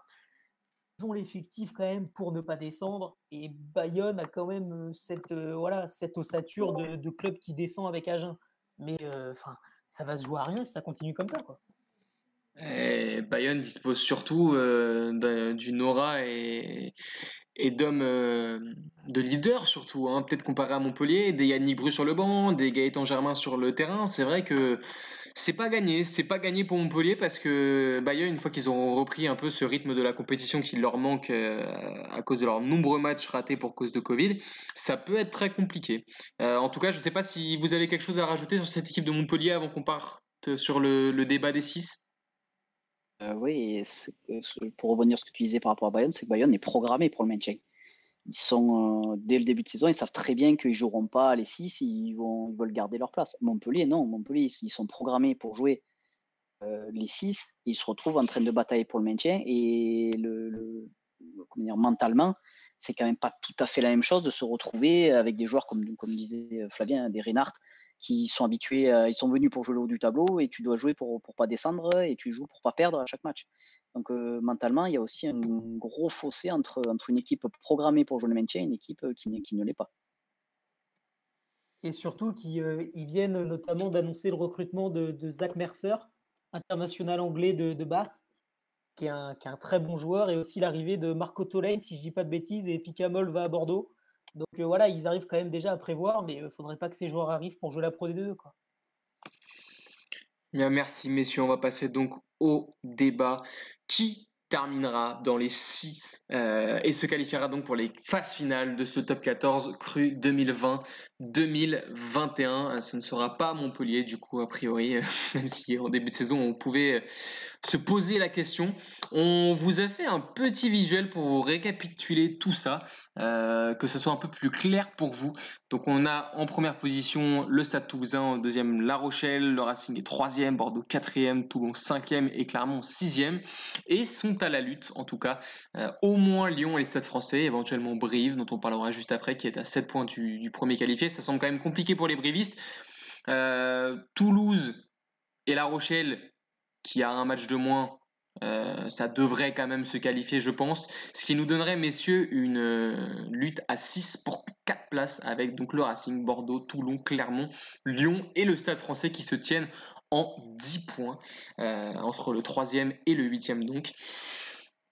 ils ont l'effectif quand même pour ne pas descendre. Et Bayonne a quand même cette ossature de club qui descend avec Agen. Mais enfin, ça va se jouer à rien si ça continue comme ça, quoi.
Et Bayonne dispose surtout d'une aura et d'hommes de leaders surtout, hein. Peut-être comparé à Montpellier, des Yannick Bru sur le banc, des Gaëtan Germain sur le terrain. C'est vrai que c'est pas gagné pour Montpellier parce que Bayern, une fois qu'ils auront repris un peu ce rythme de la compétition qui leur manque à cause de leurs nombreux matchs ratés pour cause de Covid, ça peut être très compliqué. En tout cas, je ne sais pas si vous avez quelque chose à rajouter sur cette équipe de Montpellier avant qu'on parte sur le débat des 6.
Oui, et pour revenir sur ce que tu disais par rapport à Bayonne, c'est que Bayonne est programmé pour le maintien. Ils sont, dès le début de saison, ils savent très bien qu'ils ne joueront pas les 6, ils veulent garder leur place. Montpellier, non. Montpellier, ils sont programmés pour jouer les 6, ils se retrouvent en train de batailler pour le maintien. Et comment dire, mentalement, c'est quand même pas tout à fait la même chose de se retrouver avec des joueurs comme disait Flavien, des Reinhardt, qui sont habitués, ils sont venus pour jouer le haut du tableau et tu dois jouer pour pas descendre et tu joues pour pas perdre à chaque match. Donc mentalement, il y a aussi un gros fossé entre une équipe programmée pour jouer le maintien et une équipe qui ne l'est pas.
Et surtout ils viennent notamment d'annoncer le recrutement de Zach Mercer, international anglais de Bath, qui est un très bon joueur, et aussi l'arrivée de Marco Tolaine, si je ne dis pas de bêtises, et Picamol va à Bordeaux. Donc voilà, ils arrivent quand même déjà à prévoir, mais il ne faudrait pas que ces joueurs arrivent pour jouer la Pro D2, quoi.
Bien, merci messieurs, on va passer donc au débat. Qui terminera dans les 6 et se qualifiera donc pour les phases finales de ce top 14 cru 2020-2021. Ce ne sera pas Montpellier du coup a priori, même si en début de saison on pouvait se poser la question. On vous a fait un petit visuel pour vous récapituler tout ça, que ce soit un peu plus clair pour vous. Donc on a en première position le Stade Toulousain, en deuxième La Rochelle, le Racing est troisième, Bordeaux quatrième, Toulon cinquième et Clermont sixième. Et sont à la lutte en tout cas, au moins Lyon et les Stades Français, éventuellement Brive, dont on parlera juste après, qui est à 7 points du premier qualifié. Ça semble quand même compliqué pour les brivistes. Toulouse et La Rochelle, qui a un match de moins, ça devrait quand même se qualifier, je pense. Ce qui nous donnerait, messieurs, une lutte à 6 pour 4 places avec donc le Racing, Bordeaux, Toulon, Clermont, Lyon et le Stade Français qui se tiennent en 10 points entre le 3e et le 8e donc.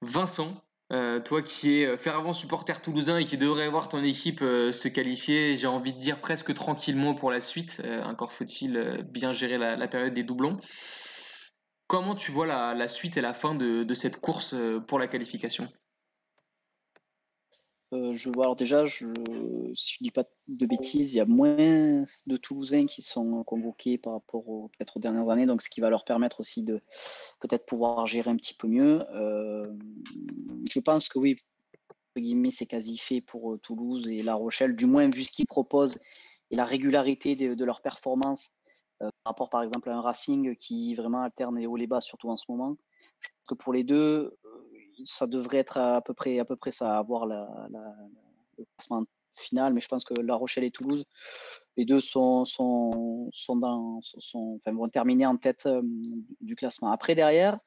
Vincent, toi qui es fervent supporter toulousain et qui devrais voir ton équipe se qualifier, j'ai envie de dire presque tranquillement pour la suite, encore faut-il bien gérer la période des doublons. Comment tu vois la suite et la fin de cette course pour la qualification?
Je vois, alors déjà, si je dis pas de bêtises, il y a moins de Toulousains qui sont convoqués par rapport peut-être aux dernières années, donc ce qui va leur permettre aussi de peut-être pouvoir gérer un petit peu mieux. Je pense que oui, entre guillemets, c'est quasi fait pour Toulouse et La Rochelle, du moins vu ce qu'ils proposent et la régularité de leurs performances par rapport par exemple à un Racing qui vraiment alterne les hauts et les bas, surtout en ce moment. Je pense que pour les deux, ça devrait être à peu près ça, avoir le classement final, mais je pense que La Rochelle et Toulouse, les deux vont terminer en tête du classement. Après, derrière,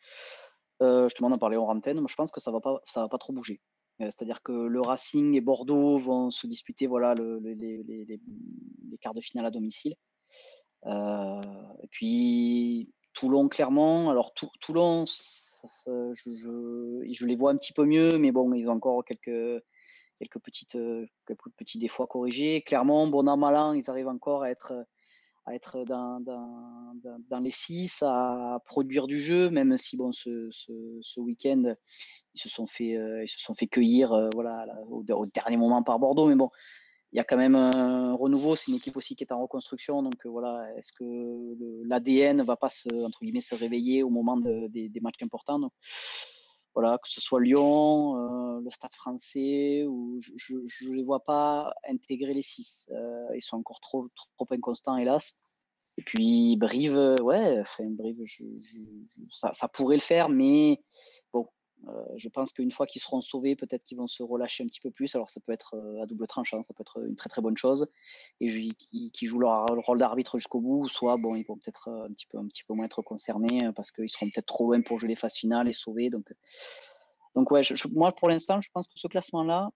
justement, on en parlait en antenne, moi je pense que ça va pas trop bouger. C'est-à-dire que le Racing et Bordeaux vont se disputer voilà, les quarts de finale à domicile. Et puis Toulon, Clermont. Alors Toulon, je les vois un petit peu mieux, mais bon, ils ont encore quelques petits défauts à corriger. Clermont, bon an, mal an, ils arrivent encore à être dans les 6, à produire du jeu, même si bon, ce week-end, ils se sont fait cueillir voilà, au dernier moment par Bordeaux. Mais bon, il y a quand même un renouveau. C'est une équipe aussi qui est en reconstruction. Donc voilà, est-ce que l'ADN ne va pas entre guillemets, se réveiller au moment des matchs importants? Donc, voilà, que ce soit Lyon, le Stade français, ou je ne les vois pas intégrer les 6. Ils sont encore trop inconstants, hélas. Et puis Brive, ouais, enfin, Brive, ça pourrait le faire, mais bon, je pense qu'une fois qu'ils seront sauvés, peut-être qu'ils vont se relâcher un petit peu plus. Alors ça peut être à double tranchant, ça peut être une très très bonne chose, et qui jouent leur rôle d'arbitre jusqu'au bout, soit bon, ils vont peut-être un petit peu moins être concernés parce qu'ils seront peut-être trop loin pour jouer les phases finales et sauver. Donc ouais, moi pour l'instant, je pense que ce classement-là,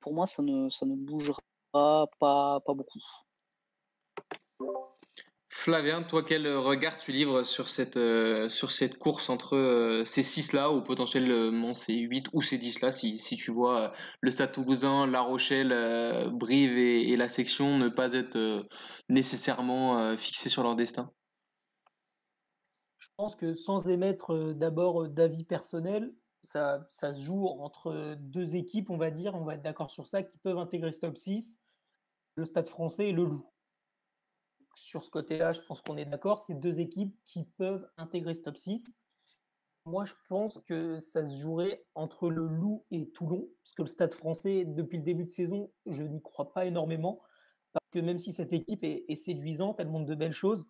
pour moi, ça ne bougera pas beaucoup.
Flavien, toi, quel regard tu livres sur cette course entre ces 6-là, ou potentiellement ces 8 ou ces 10-là, si tu vois le Stade Toulousain, La Rochelle, Brive et la section ne pas être nécessairement fixés sur leur destin?
Je pense que sans émettre d'abord d'avis personnel, ça se joue entre deux équipes, on va dire, on va être d'accord sur ça, qui peuvent intégrer ce top 6, le Stade français et le Loup. Sur ce côté-là, je pense qu'on est d'accord, c'est deux équipes qui peuvent intégrer ce top 6. Moi, je pense que ça se jouerait entre le Loup et Toulon, parce que le Stade français, depuis le début de saison, je n'y crois pas énormément, parce que même si cette équipe est séduisante, elle montre de belles choses,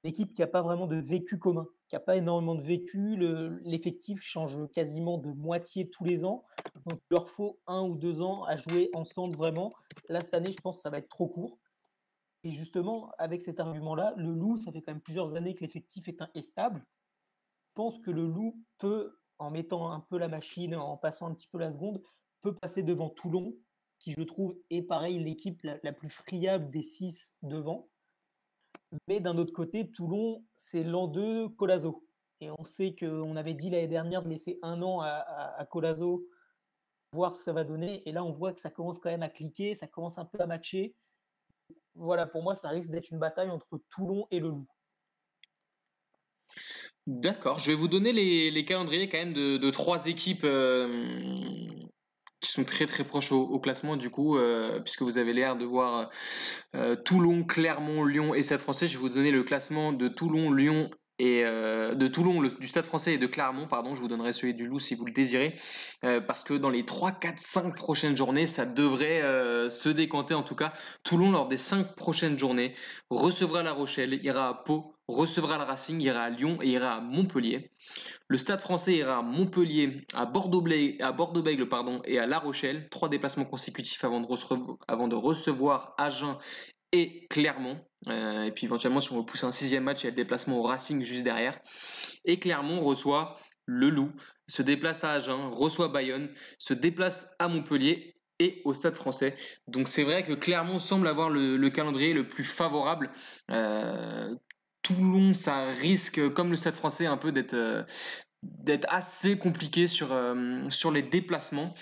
l'équipe qui n'a pas vraiment de vécu commun, qui n'a pas énormément de vécu, l'effectif change quasiment de moitié tous les ans, donc il leur faut 1 ou 2 ans à jouer ensemble vraiment. Là, cette année, je pense que ça va être trop court. Et justement, avec cet argument-là, le Loup, ça fait quand même plusieurs années que l'effectif est stable. Je pense que le Loup peut, en mettant un peu la machine, en passant un petit peu la seconde, peut passer devant Toulon, qui je trouve est pareil l'équipe la plus friable des 6 devant. Mais d'un autre côté, Toulon, c'est l'an 2 Colazo. Et on sait qu'on avait dit l'année dernière de laisser 1 an à Colazo, voir ce que ça va donner. Et là, on voit que ça commence quand même à cliquer, ça commence un peu à matcher. Voilà, pour moi, ça risque d'être une bataille entre Toulon et le Loup.
D'accord, je vais vous donner les calendriers quand même de trois équipes qui sont très très proches au classement du coup, puisque vous avez l'air de voir Toulon, Clermont, Lyon et Stade Français. Je vais vous donner le classement de Toulon, Lyon et de Toulon, du Stade Français et de Clermont, pardon. Je vous donnerai celui du Loup si vous le désirez, parce que dans les 3, 4, 5 prochaines journées, ça devrait se décanter. En tout cas, Toulon, lors des 5 prochaines journées, recevra La Rochelle, ira à Pau, recevra le Racing, ira à Lyon et ira à Montpellier. Le Stade Français ira à Montpellier, à Bordeaux-Bègles pardon, et à La Rochelle. 3 déplacements consécutifs avant de recevoir Agen et Clermont. Et puis éventuellement, si on repousse un 6e match, il y a le déplacement au Racing juste derrière. Et Clermont reçoit le Loup, se déplace à Agen, reçoit Bayonne, se déplace à Montpellier et au Stade Français. Donc c'est vrai que Clermont semble avoir le calendrier le plus favorable. Euh, Toulon, ça risque, comme le Stade Français, un peu d'être assez compliqué sur les déplacements.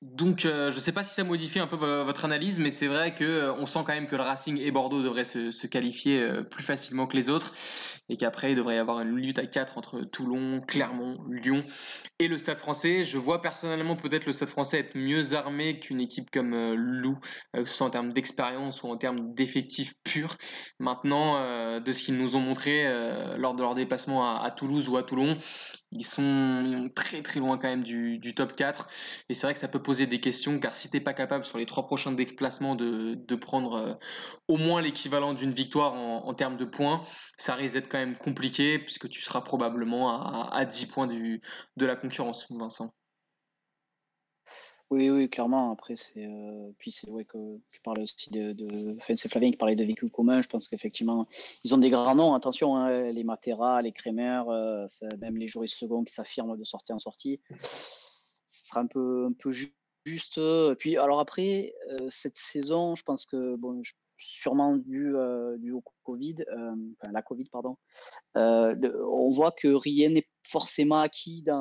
Donc, je ne sais pas si ça modifie un peu votre analyse, mais c'est vrai que on sent quand même que le Racing et Bordeaux devraient se qualifier plus facilement que les autres, et qu'après il devrait y avoir une lutte à 4 entre Toulon, Clermont, Lyon et le Stade Français. Je vois personnellement peut-être le Stade Français être mieux armé qu'une équipe comme Lou, que ce soit en termes d'expérience ou en termes d'effectifs purs. Maintenant, de ce qu'ils nous ont montré lors de leur déplacement à Toulouse ou à Toulon, ils sont très très loin quand même du top 4. Et c'est vrai que ça peut poser des questions, car si tu n'es pas capable sur les 3 prochains déplacements de prendre au moins l'équivalent d'une victoire en termes de points, ça risque d'être quand même compliqué, puisque tu seras probablement à 10 points de la concurrence, Vincent.
Oui, oui, clairement. Après, puis c'est vrai que tu parlais aussi enfin, c'est Flavien qui parlait de véhicules communs. Je pense qu'effectivement, ils ont des grands noms. Attention, hein, les Matera, les Kremer, même les Joris Second qui s'affirment de sortie en sortie. Ce sera un peu juste. Puis, alors après, cette saison, je pense que, bon, sûrement dû au Covid, enfin, la Covid, pardon, on voit que rien n'est forcément acquis de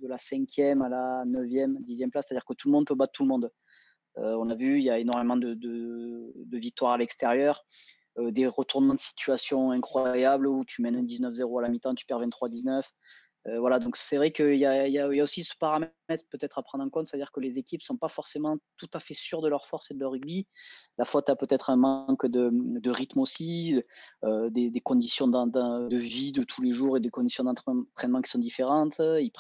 la 5e à la 9e, 10e place, c'est-à-dire que tout le monde peut battre tout le monde. On a vu, il y a énormément de victoires à l'extérieur, des retournements de situation incroyables où tu mènes un 19-0 à la mi-temps, tu perds 23-19. Voilà, donc c'est vrai qu'il y a aussi ce paramètre peut-être à prendre en compte, c'est-à-dire que les équipes ne sont pas forcément tout à fait sûres de leur force et de leur rugby. La faute a peut-être un manque de rythme aussi, des conditions de vie de tous les jours et des conditions d'entraînement qui sont différentes. Ils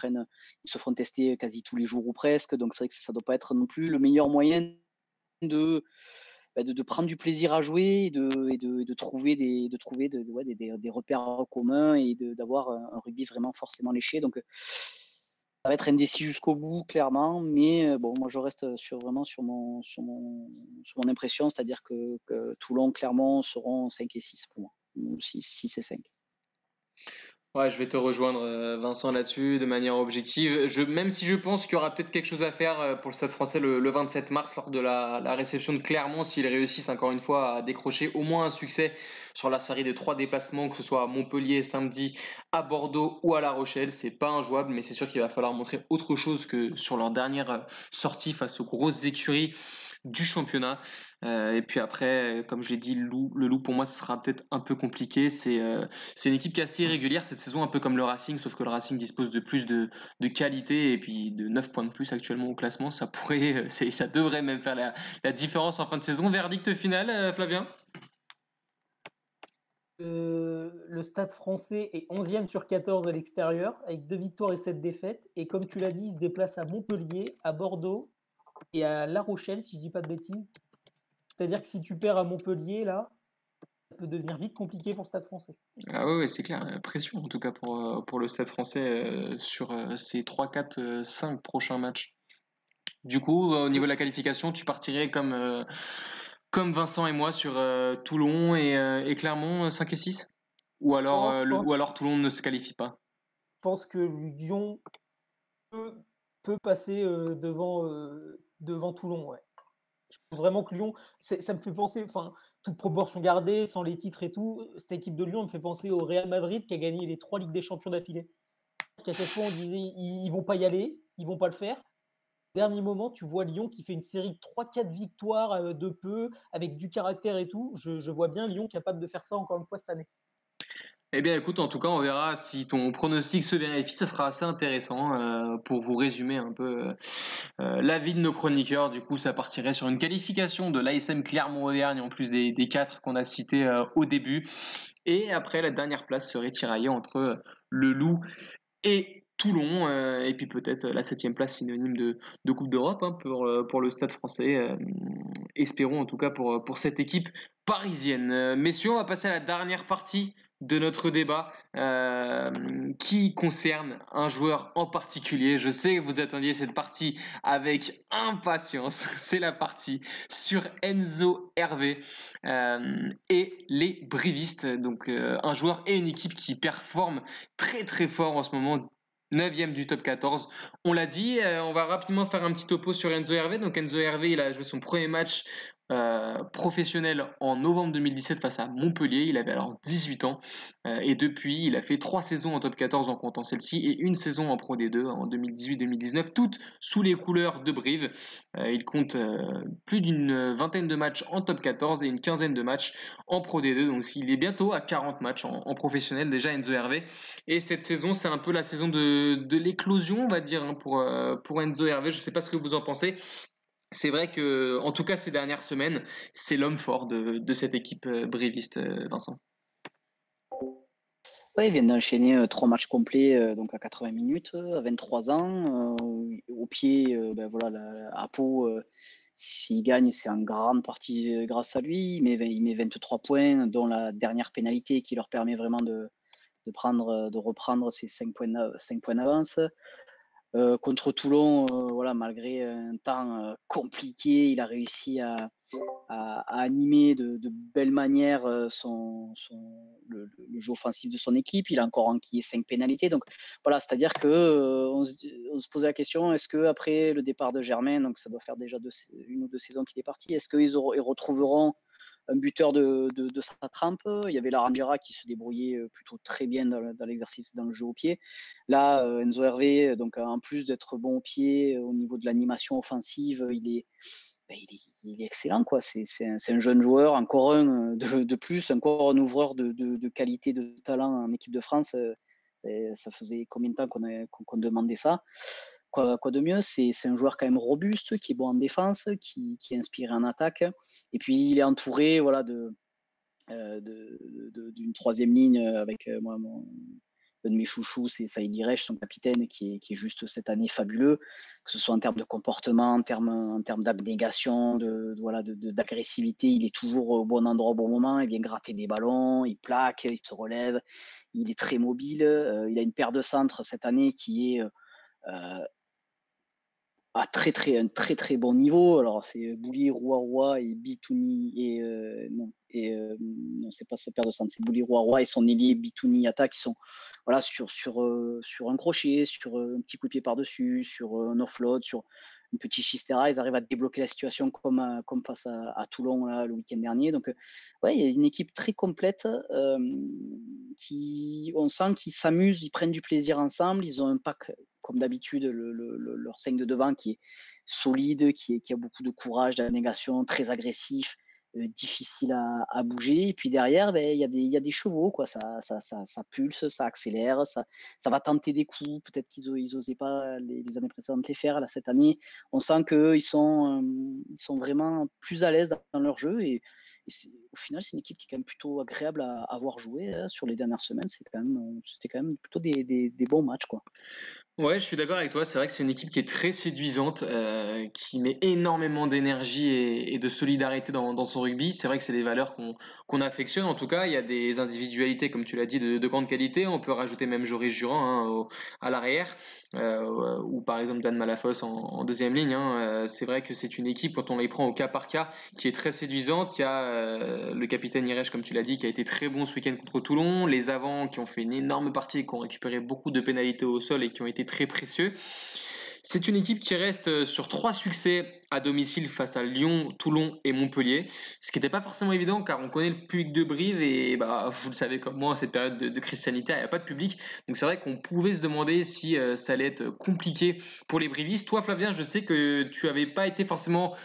se font tester quasi tous les jours ou presque, donc c'est vrai que ça ne doit pas être non plus le meilleur moyen de prendre du plaisir à jouer et de trouver des repères communs et d'avoir un rugby vraiment forcément léché. Donc, ça va être indécis jusqu'au bout, clairement. Mais bon, moi, je reste vraiment sur mon impression, c'est-à-dire que Toulon, Clermont seront 5 et 6 pour moi, ou 6 et 5.
Ouais, je vais te rejoindre, Vincent, là-dessus, de manière objective. Même si je pense qu'il y aura peut-être quelque chose à faire pour le Stade français le 27 mars, lors de la réception de Clermont, s'ils réussissent encore une fois à décrocher au moins un succès sur la série de 3 déplacements, que ce soit à Montpellier samedi, à Bordeaux ou à La Rochelle. C'est pas injouable, mais c'est sûr qu'il va falloir montrer autre chose que sur leur dernière sortie face aux grosses écuries du championnat. Et puis après, comme j'ai dit, le Loup pour moi, ce sera peut-être un peu compliqué. C'est une équipe qui est assez irrégulière cette saison, un peu comme le Racing, sauf que le Racing dispose de plus de qualité et puis de 9 points de plus actuellement au classement. Ça devrait même faire la différence en fin de saison. Verdict final, Flavien?
Le Stade français est 11e sur 14 à l'extérieur, avec 2 victoires et 7 défaites. Et comme tu l'as dit, il se déplace à Montpellier, à Bordeaux et à La Rochelle, si je dis pas de bêtises. C'est-à-dire que si tu perds à Montpellier, là, ça peut devenir vite compliqué pour le Stade français.
Ah ouais, ouais, c'est clair. Pression en tout cas pour le Stade français sur ces 3 4 5 prochains matchs. Du coup, au niveau de la qualification, tu partirais comme Vincent et moi sur Toulon et Clermont 5 et 6?
Non, je
Ou
pense,
alors Toulon ne se qualifie pas?
pense que Lyon peut, peut passer devant Toulon. Ouais. Je pense vraiment que Lyon, ça me fait penser, enfin, toute proportion gardée, sans les titres et tout, cette équipe de Lyon me fait penser au Real Madrid qui a gagné les 3 Ligues des Champions d'affilée. Qu'à chaque fois, on disait ils vont pas y aller, ils vont pas le faire. Dernier moment, tu vois Lyon qui fait une série de 3-4 victoires de peu, avec du caractère et tout. Je vois bien Lyon capable de faire ça encore une fois cette année.
Eh bien, écoute, en tout cas, on verra si ton pronostic se vérifie. Ça sera assez intéressant pour vous résumer un peu l'avis de nos chroniqueurs. Du coup, ça partirait sur une qualification de l'ASM Clermont-Auvergne en plus des 4 qu'on a cités au début. Et après, la dernière place serait tiraillée entre le Loup et Toulon. Et puis peut-être la 7e place synonyme de Coupe d'Europe hein, pour le Stade français. Espérons en tout cas pour cette équipe parisienne. Messieurs, on va passer à la dernière partie de notre débat qui concerne un joueur en particulier. Je sais que vous attendiez cette partie avec impatience. C'est la partie sur Enzo Hervé et les Brivistes. Donc un joueur et une équipe qui performent très très fort en ce moment. 9e du top 14. On l'a dit, on va rapidement faire un petit topo sur Enzo Hervé. Donc Enzo Hervé, il a joué son premier match professionnel en novembre 2017 face à Montpellier. Il avait alors 18 ans. Et depuis, il a fait 3 saisons en top 14 en comptant celle-ci et une saison en Pro D2 en 2018-2019, toutes sous les couleurs de Brive. Il compte plus d'une vingtaine de matchs en top 14 et une quinzaine de matchs en Pro D2. Donc il est bientôt à 40 matchs en professionnel déjà, Enzo Hervé. Et cette saison, c'est un peu la saison de l'éclosion, on va dire, hein, pour Enzo Hervé. Je ne sais pas ce que vous en pensez. C'est vrai que, en tout cas, ces dernières semaines, c'est l'homme fort de cette équipe bréviste, Vincent.
Ouais, il vient d'enchaîner 3 matchs complets donc à 80 minutes, à 23 ans. Au pied, ben voilà, à Pau, s'il gagne, c'est en grande partie grâce à lui. Il met 23 points, dont la dernière pénalité qui leur permet vraiment de reprendre ces 5 points d'avance. Contre Toulon, voilà, malgré un temps compliqué, il a réussi à animer de belle manière le jeu offensif de son équipe. Il a encore enquillé 5 pénalités. Donc voilà, c'est-à-dire que on se posait la question, est-ce qu'après le départ de Germain, donc ça doit faire déjà 1 ou 2 saisons qu'il est parti, est-ce qu'ils retrouveront un buteur de sa trempe? Il y avait Larangera qui se débrouillait plutôt très bien dans l'exercice, dans le jeu au pied. Là, Enzo Hervé, donc en plus d'être bon au pied, au niveau de l'animation offensive, il est excellent, quoi. C'est un jeune joueur, encore un de plus, encore un ouvreur de qualité, de talent en équipe de France. Ça faisait combien de temps qu'on demandait ça? Quoi de mieux? C'est un joueur quand même robuste, qui est bon en défense, qui est inspiré en attaque. Et puis il est entouré, voilà, d'une troisième ligne avec moi, un de mes chouchous, c'est Saïd Rech, son capitaine, qui est juste cette année fabuleux, que ce soit en termes de comportement, en termes d'abnégation, d'agressivité. Il est toujours au bon endroit au bon moment, il vient gratter des ballons, il plaque, il se relève, il est très mobile. Il a une paire de centres cette année qui est à un très très bon niveau. Alors c'est Bouli, Roua et Bitouni et non, sait pas se perdre sans ses Bouli-Roy et son ailier Bitouni Yata qui sont voilà, sur un crochet, sur un petit coup de pied par-dessus, sur un offload, sur un petit Chistera. Ils arrivent à débloquer la situation comme face à Toulon là, le week-end dernier. Donc, ouais, il y a une équipe très complète on sent qu'ils s'amusent, ils prennent du plaisir ensemble. Ils ont un pack, comme d'habitude, leur 5 de devant qui est solide, qui a beaucoup de courage, d'abnégation, très agressif, difficile à bouger. Et puis derrière, ben, il y a des chevaux, quoi. Ça pulse, ça accélère, ça va tenter des coups. Peut-être qu'ils n'osaient pas les années précédentes les faire. Là, cette année, on sent qu'ils sont vraiment plus à l'aise dans leur jeu. Et au final, c'est une équipe qui est quand même plutôt agréable à avoir joué sur les dernières semaines. C'était quand même plutôt des bons matchs, quoi.
Ouais, je suis d'accord avec toi. C'est vrai que c'est une équipe qui est très séduisante, qui met énormément d'énergie et de solidarité dans son rugby. C'est vrai que c'est des valeurs qu'on affectionne. En tout cas, il y a des individualités, comme tu l'as dit, de grande qualité. On peut rajouter même Joris Jurand à l'arrière, ou par exemple Dan Malafosse en deuxième ligne. C'est vrai que c'est une équipe, quand on les prend au cas par cas, qui est très séduisante. Il y a le capitaine Irèche, comme tu l'as dit, qui a été très bon ce week-end contre Toulon. Les avants qui ont fait une énorme partie et qui ont récupéré beaucoup de pénalités au sol et qui ont été très précieux. C'est une équipe qui reste sur 3 succès à domicile face à Lyon, Toulon et Montpellier, ce qui n'était pas forcément évident car on connaît le public de Brive et vous le savez comme moi, en cette période de crise sanitaire, il n'y a pas de public. Donc c'est vrai qu'on pouvait se demander si ça allait être compliqué pour les Brivistes. Toi Flavien, je sais que tu n'avais pas été forcément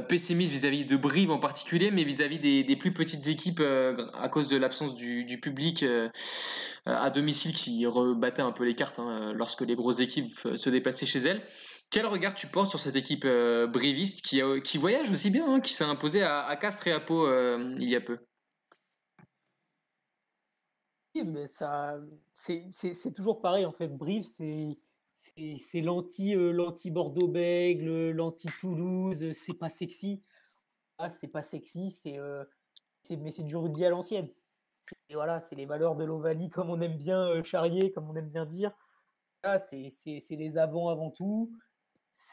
pessimiste vis-à-vis de Brive en particulier, mais vis-à-vis des plus petites équipes à cause de l'absence du public à domicile qui rebattait un peu les cartes lorsque les grosses équipes se déplaçaient chez elles. Quel regard tu portes sur cette équipe briviste qui voyage aussi bien, qui s'est imposée à Castres et à Pau il y a peu?
Oui, mais c'est toujours pareil en fait. Brive, c'est l'anti Bordeaux-Bègles, l'anti Toulouse. C'est pas sexy. Ah, c'est pas sexy. Mais c'est du rugby à l'ancienne. Et voilà, c'est les valeurs de l'Ovalie comme on aime bien charrier, comme on aime bien dire. Là, c'est les avants avant tout.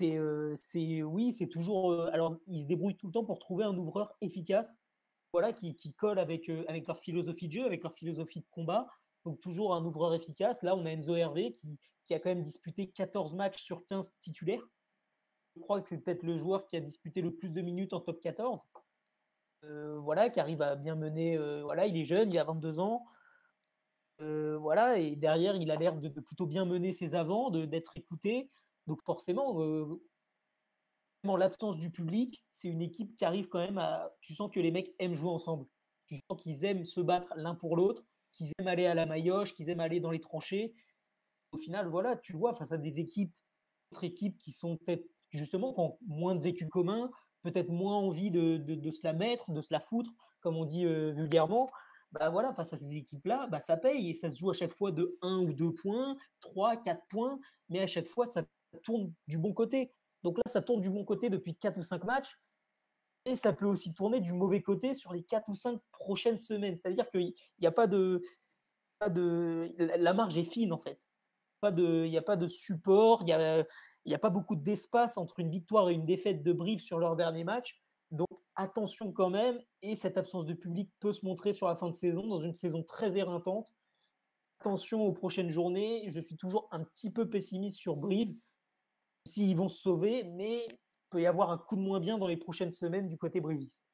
Oui, c'est toujours. Alors, ils se débrouillent tout le temps pour trouver un ouvreur efficace, voilà, qui colle avec leur philosophie de jeu, avec leur philosophie de combat. Donc, toujours un ouvreur efficace. Là, on a Enzo Hervé qui a quand même disputé 14 matchs sur 15 titulaires. Je crois que c'est peut-être le joueur qui a disputé le plus de minutes en top 14. Voilà, qui arrive à bien mener. Voilà, il est jeune, il a 22 ans. Voilà, et derrière, il a l'air de plutôt bien mener ses avants, d'être écouté. Donc, forcément, l'absence du public, c'est une équipe qui arrive quand même à. Tu sens que les mecs aiment jouer ensemble. Tu sens qu'ils aiment se battre l'un pour l'autre, qu'ils aiment aller à la maillotche, qu'ils aiment aller dans les tranchées. Au final, voilà, tu vois, face à des équipes, d'autres équipes qui sont peut-être justement qui ont moins de vécu commun, peut-être moins envie de se la mettre, de se la foutre, comme on dit vulgairement. Bah voilà, face à ces équipes-là, bah ça paye et ça se joue à chaque fois de 1 ou 2 points, 3, 4 points, mais à chaque fois ça tourne du bon côté. Donc là, ça tourne du bon côté depuis 4 ou 5 matchs et ça peut aussi tourner du mauvais côté sur les 4 ou 5 prochaines semaines. C'est-à-dire qu'il n'y a pas de. La marge est fine en fait. Il n'y a pas de support, il y a pas beaucoup d'espace entre une victoire et une défaite de Brive sur leur dernier match. Donc attention quand même, et cette absence de public peut se montrer sur la fin de saison, dans une saison très éreintante. Attention aux prochaines journées, je suis toujours un petit peu pessimiste sur Brive, s'ils vont se sauver, mais il peut y avoir un coup de moins bien dans les prochaines semaines du côté briviste.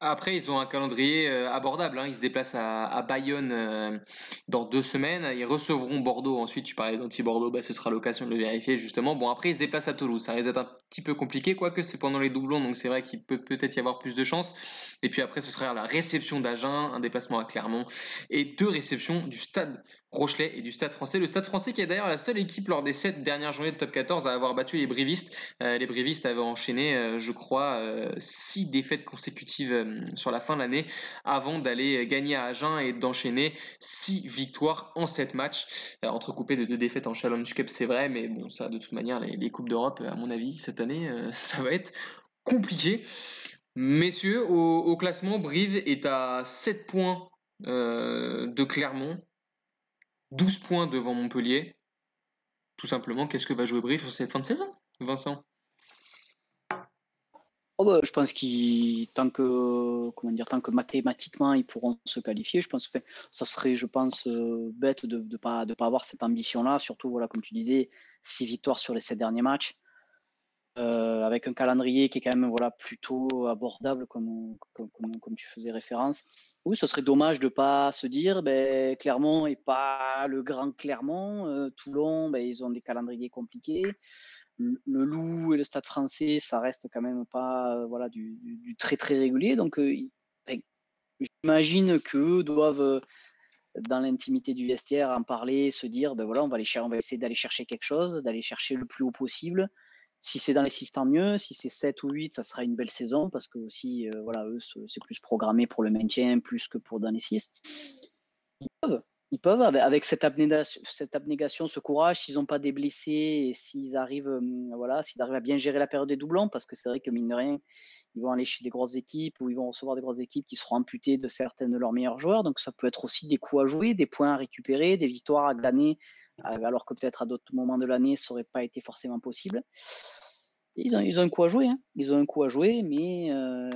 Après, ils ont un calendrier abordable. Ils se déplacent à Bayonne dans 2 semaines. Ils recevront Bordeaux. Ensuite, tu parlais d'anti-Bordeaux. Ce sera l'occasion de le vérifier justement. Bon, après, ils se déplacent à Toulouse. Ça risque d'être un petit peu compliqué, quoique c'est pendant les doublons. Donc, c'est vrai qu'il peut peut-être y avoir plus de chance. Et puis après, ce sera la réception d'Agen, un déplacement à Clermont et 2 réceptions du Stade Rochelet et du Stade Français. Le Stade Français qui est d'ailleurs la seule équipe lors des 7 dernières journées de top 14 à avoir battu les Brivistes. Les Brivistes avaient enchaîné, je crois, 6 défaites consécutives sur la fin de l'année avant d'aller gagner à Agen et d'enchaîner 6 victoires en 7 matchs, entrecoupées de 2 défaites en Challenge Cup, c'est vrai, mais bon, ça de toute manière, les Coupes d'Europe, à mon avis, cette année, ça va être compliqué. Messieurs, au classement, Brive est à 7 points de Clermont, 12 points devant Montpellier. Tout simplement, qu'est-ce que va jouer Brive sur cette fin de saison, Vincent?
Oh bah, je pense qu'ils tant que tant que mathématiquement ils pourront se qualifier, je pense, ça serait, je pense, bête de pas avoir cette ambition-là. Surtout, voilà, comme tu disais, 6 victoires sur les 7 derniers matchs, avec un calendrier qui est quand même voilà plutôt abordable comme tu faisais référence. Oui, ce serait dommage de pas se dire, ben, Clermont est pas le grand Clermont, Toulon, ben, ils ont des calendriers compliqués. Le Loup et le Stade Français, ça reste quand même pas voilà du très très régulier. Donc j'imagine qu'eux doivent dans l'intimité du vestiaire en parler, se dire ben voilà, on va essayer d'aller chercher quelque chose, d'aller chercher le plus haut possible. Si c'est dans les 6, tant mieux. Si c'est 7 ou 8, ça sera une belle saison parce que aussi voilà, eux c'est plus programmé pour le maintien plus que pour dans les 6. Ils peuvent avec cette abnégation, ce courage, s'ils n'ont pas des blessés et s'ils arrivent, s'ils arrivent à bien gérer la période des doublons, parce que c'est vrai que mine de rien, ils vont aller chez des grosses équipes ou ils vont recevoir des grosses équipes qui seront amputées de certains de leurs meilleurs joueurs. Donc ça peut être aussi des coups à jouer, des points à récupérer, des victoires à gagner, alors que peut-être à d'autres moments de l'année, ça n'aurait pas été forcément possible. Ils ont un coup à jouer, hein. Ils ont un coup à jouer, mais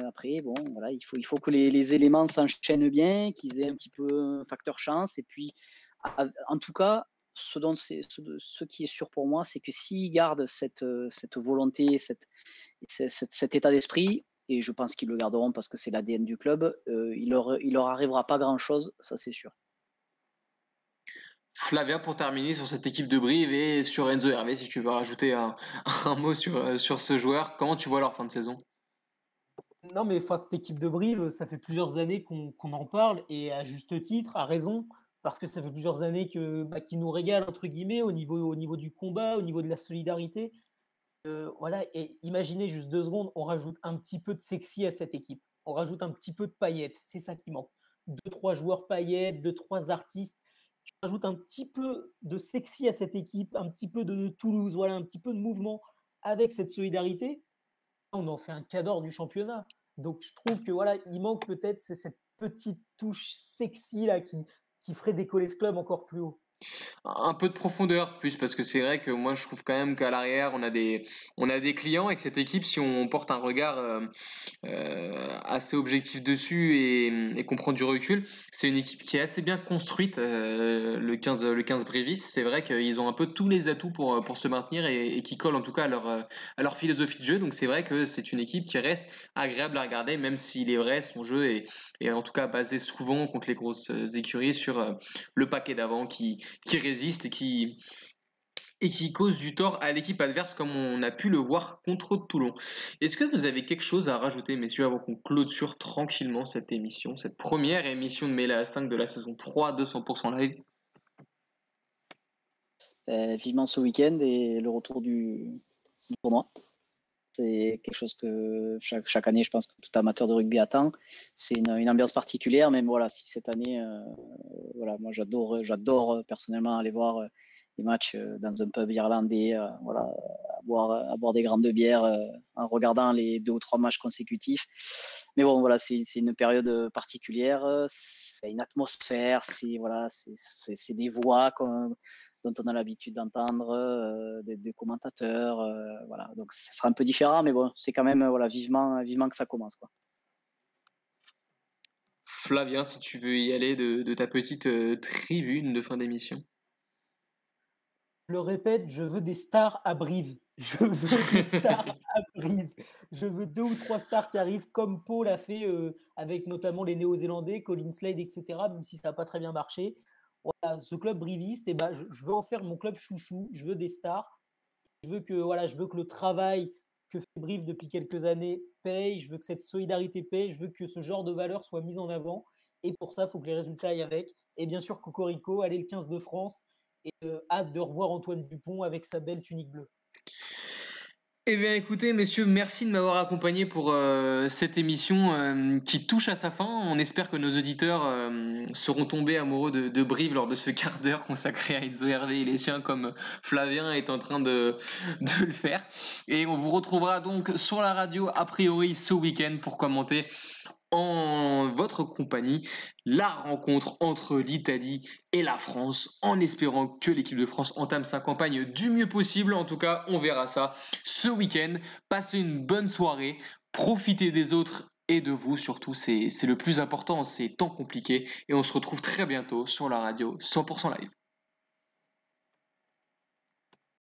après, bon, voilà, il faut que les éléments s'enchaînent bien, qu'ils aient un petit peu un facteur chance. Et puis, en tout cas, ce qui est sûr pour moi, c'est que s'ils gardent cette volonté, cet état d'esprit, et je pense qu'ils le garderont parce que c'est l'ADN du club, il leur arrivera pas grand-chose, ça c'est sûr.
Flavia, pour terminer sur cette équipe de Brive et sur Enzo Hervé, si tu veux rajouter un mot sur ce joueur, comment tu vois leur fin de saison?
Non, mais enfin, cette équipe de Brive, ça fait plusieurs années qu'on en parle, et à juste titre, à raison, parce que ça fait plusieurs années qu'ils nous régalent, entre guillemets, au niveau du combat, au niveau de la solidarité. Voilà, et imaginez juste 2 secondes, on rajoute un petit peu de sexy à cette équipe. On rajoute un petit peu de paillettes, c'est ça qui manque. 2, 3 joueurs paillettes, 2, 3 artistes. Tu rajoutes un petit peu de sexy à cette équipe, un petit peu de Toulouse, voilà, un petit peu de mouvement avec cette solidarité. On en fait un cadre du championnat. Donc je trouve que voilà, il manque peut-être cette petite touche sexy là qui ferait décoller ce club encore plus haut.
Un peu de profondeur plus parce que c'est vrai que moi je trouve quand même qu'à l'arrière on a des clients et que cette équipe, si on porte un regard assez objectif dessus et qu'on prend du recul, c'est une équipe qui est assez bien construite, le 15 Brévis. C'est vrai qu'ils ont un peu tous les atouts pour se maintenir et qui collent en tout cas à leur philosophie de jeu. Donc c'est vrai que c'est une équipe qui reste agréable à regarder, même s'il est vrai, son jeu est en tout cas basé souvent contre les grosses écuries sur le paquet d'avant qui résiste et qui cause du tort à l'équipe adverse comme on a pu le voir contre Toulon. Est-ce que vous avez quelque chose à rajouter, messieurs, avant qu'on clôture tranquillement cette émission, cette première émission de Mêlée à 5 de la saison 3 de 100% live?
Vivement ce week-end et le retour du tournoi. C'est quelque chose que chaque année, je pense que tout amateur de rugby attend. C'est une ambiance particulière, même voilà, si cette année, voilà, moi j'adore personnellement aller voir les matchs dans un pub irlandais, voilà, à boire des grandes bières en regardant les 2 ou 3 matchs consécutifs. Mais bon, voilà, c'est une période particulière, c'est une atmosphère, c'est voilà, c'est des voix dont on a l'habitude d'entendre, des commentateurs, voilà. Donc ça sera un peu différent, mais bon, c'est quand même voilà, vivement que ça commence, quoi.
Flavien, si tu veux y aller de ta petite tribune de fin d'émission.
Je le répète, je veux des stars à Brive. Je veux des stars à Brive. Je veux 2 ou 3 stars qui arrivent comme Paul a fait avec notamment les Néo-Zélandais, Colin Slade, etc., même si ça n'a pas très bien marché. Voilà, ce club briviste, eh ben, je veux en faire mon club chouchou. Je veux des stars. Je veux que le travail que fait Brive depuis quelques années paye. Je veux que cette solidarité paye. Je veux que ce genre de valeur soit mise en avant. Et pour ça, il faut que les résultats aillent avec. Et bien sûr, Cocorico, allez le 15 de France. Et hâte de revoir Antoine Dupont avec sa belle tunique bleue.
Eh bien, écoutez, messieurs, merci de m'avoir accompagné pour cette émission qui touche à sa fin. On espère que nos auditeurs seront tombés amoureux de Brive lors de ce quart d'heure consacré à Enzo Hervé et les siens, comme Flavien est en train de le faire. Et on vous retrouvera donc sur la radio, a priori, ce week-end pour commenter en votre compagnie la rencontre entre l'Italie et la France, en espérant que l'équipe de France entame sa campagne du mieux possible. En tout cas, on verra ça ce week-end. Passez une bonne soirée, profitez des autres et de vous surtout, c'est le plus important, c'est tant compliqué. Et on se retrouve très bientôt sur la radio 100% live.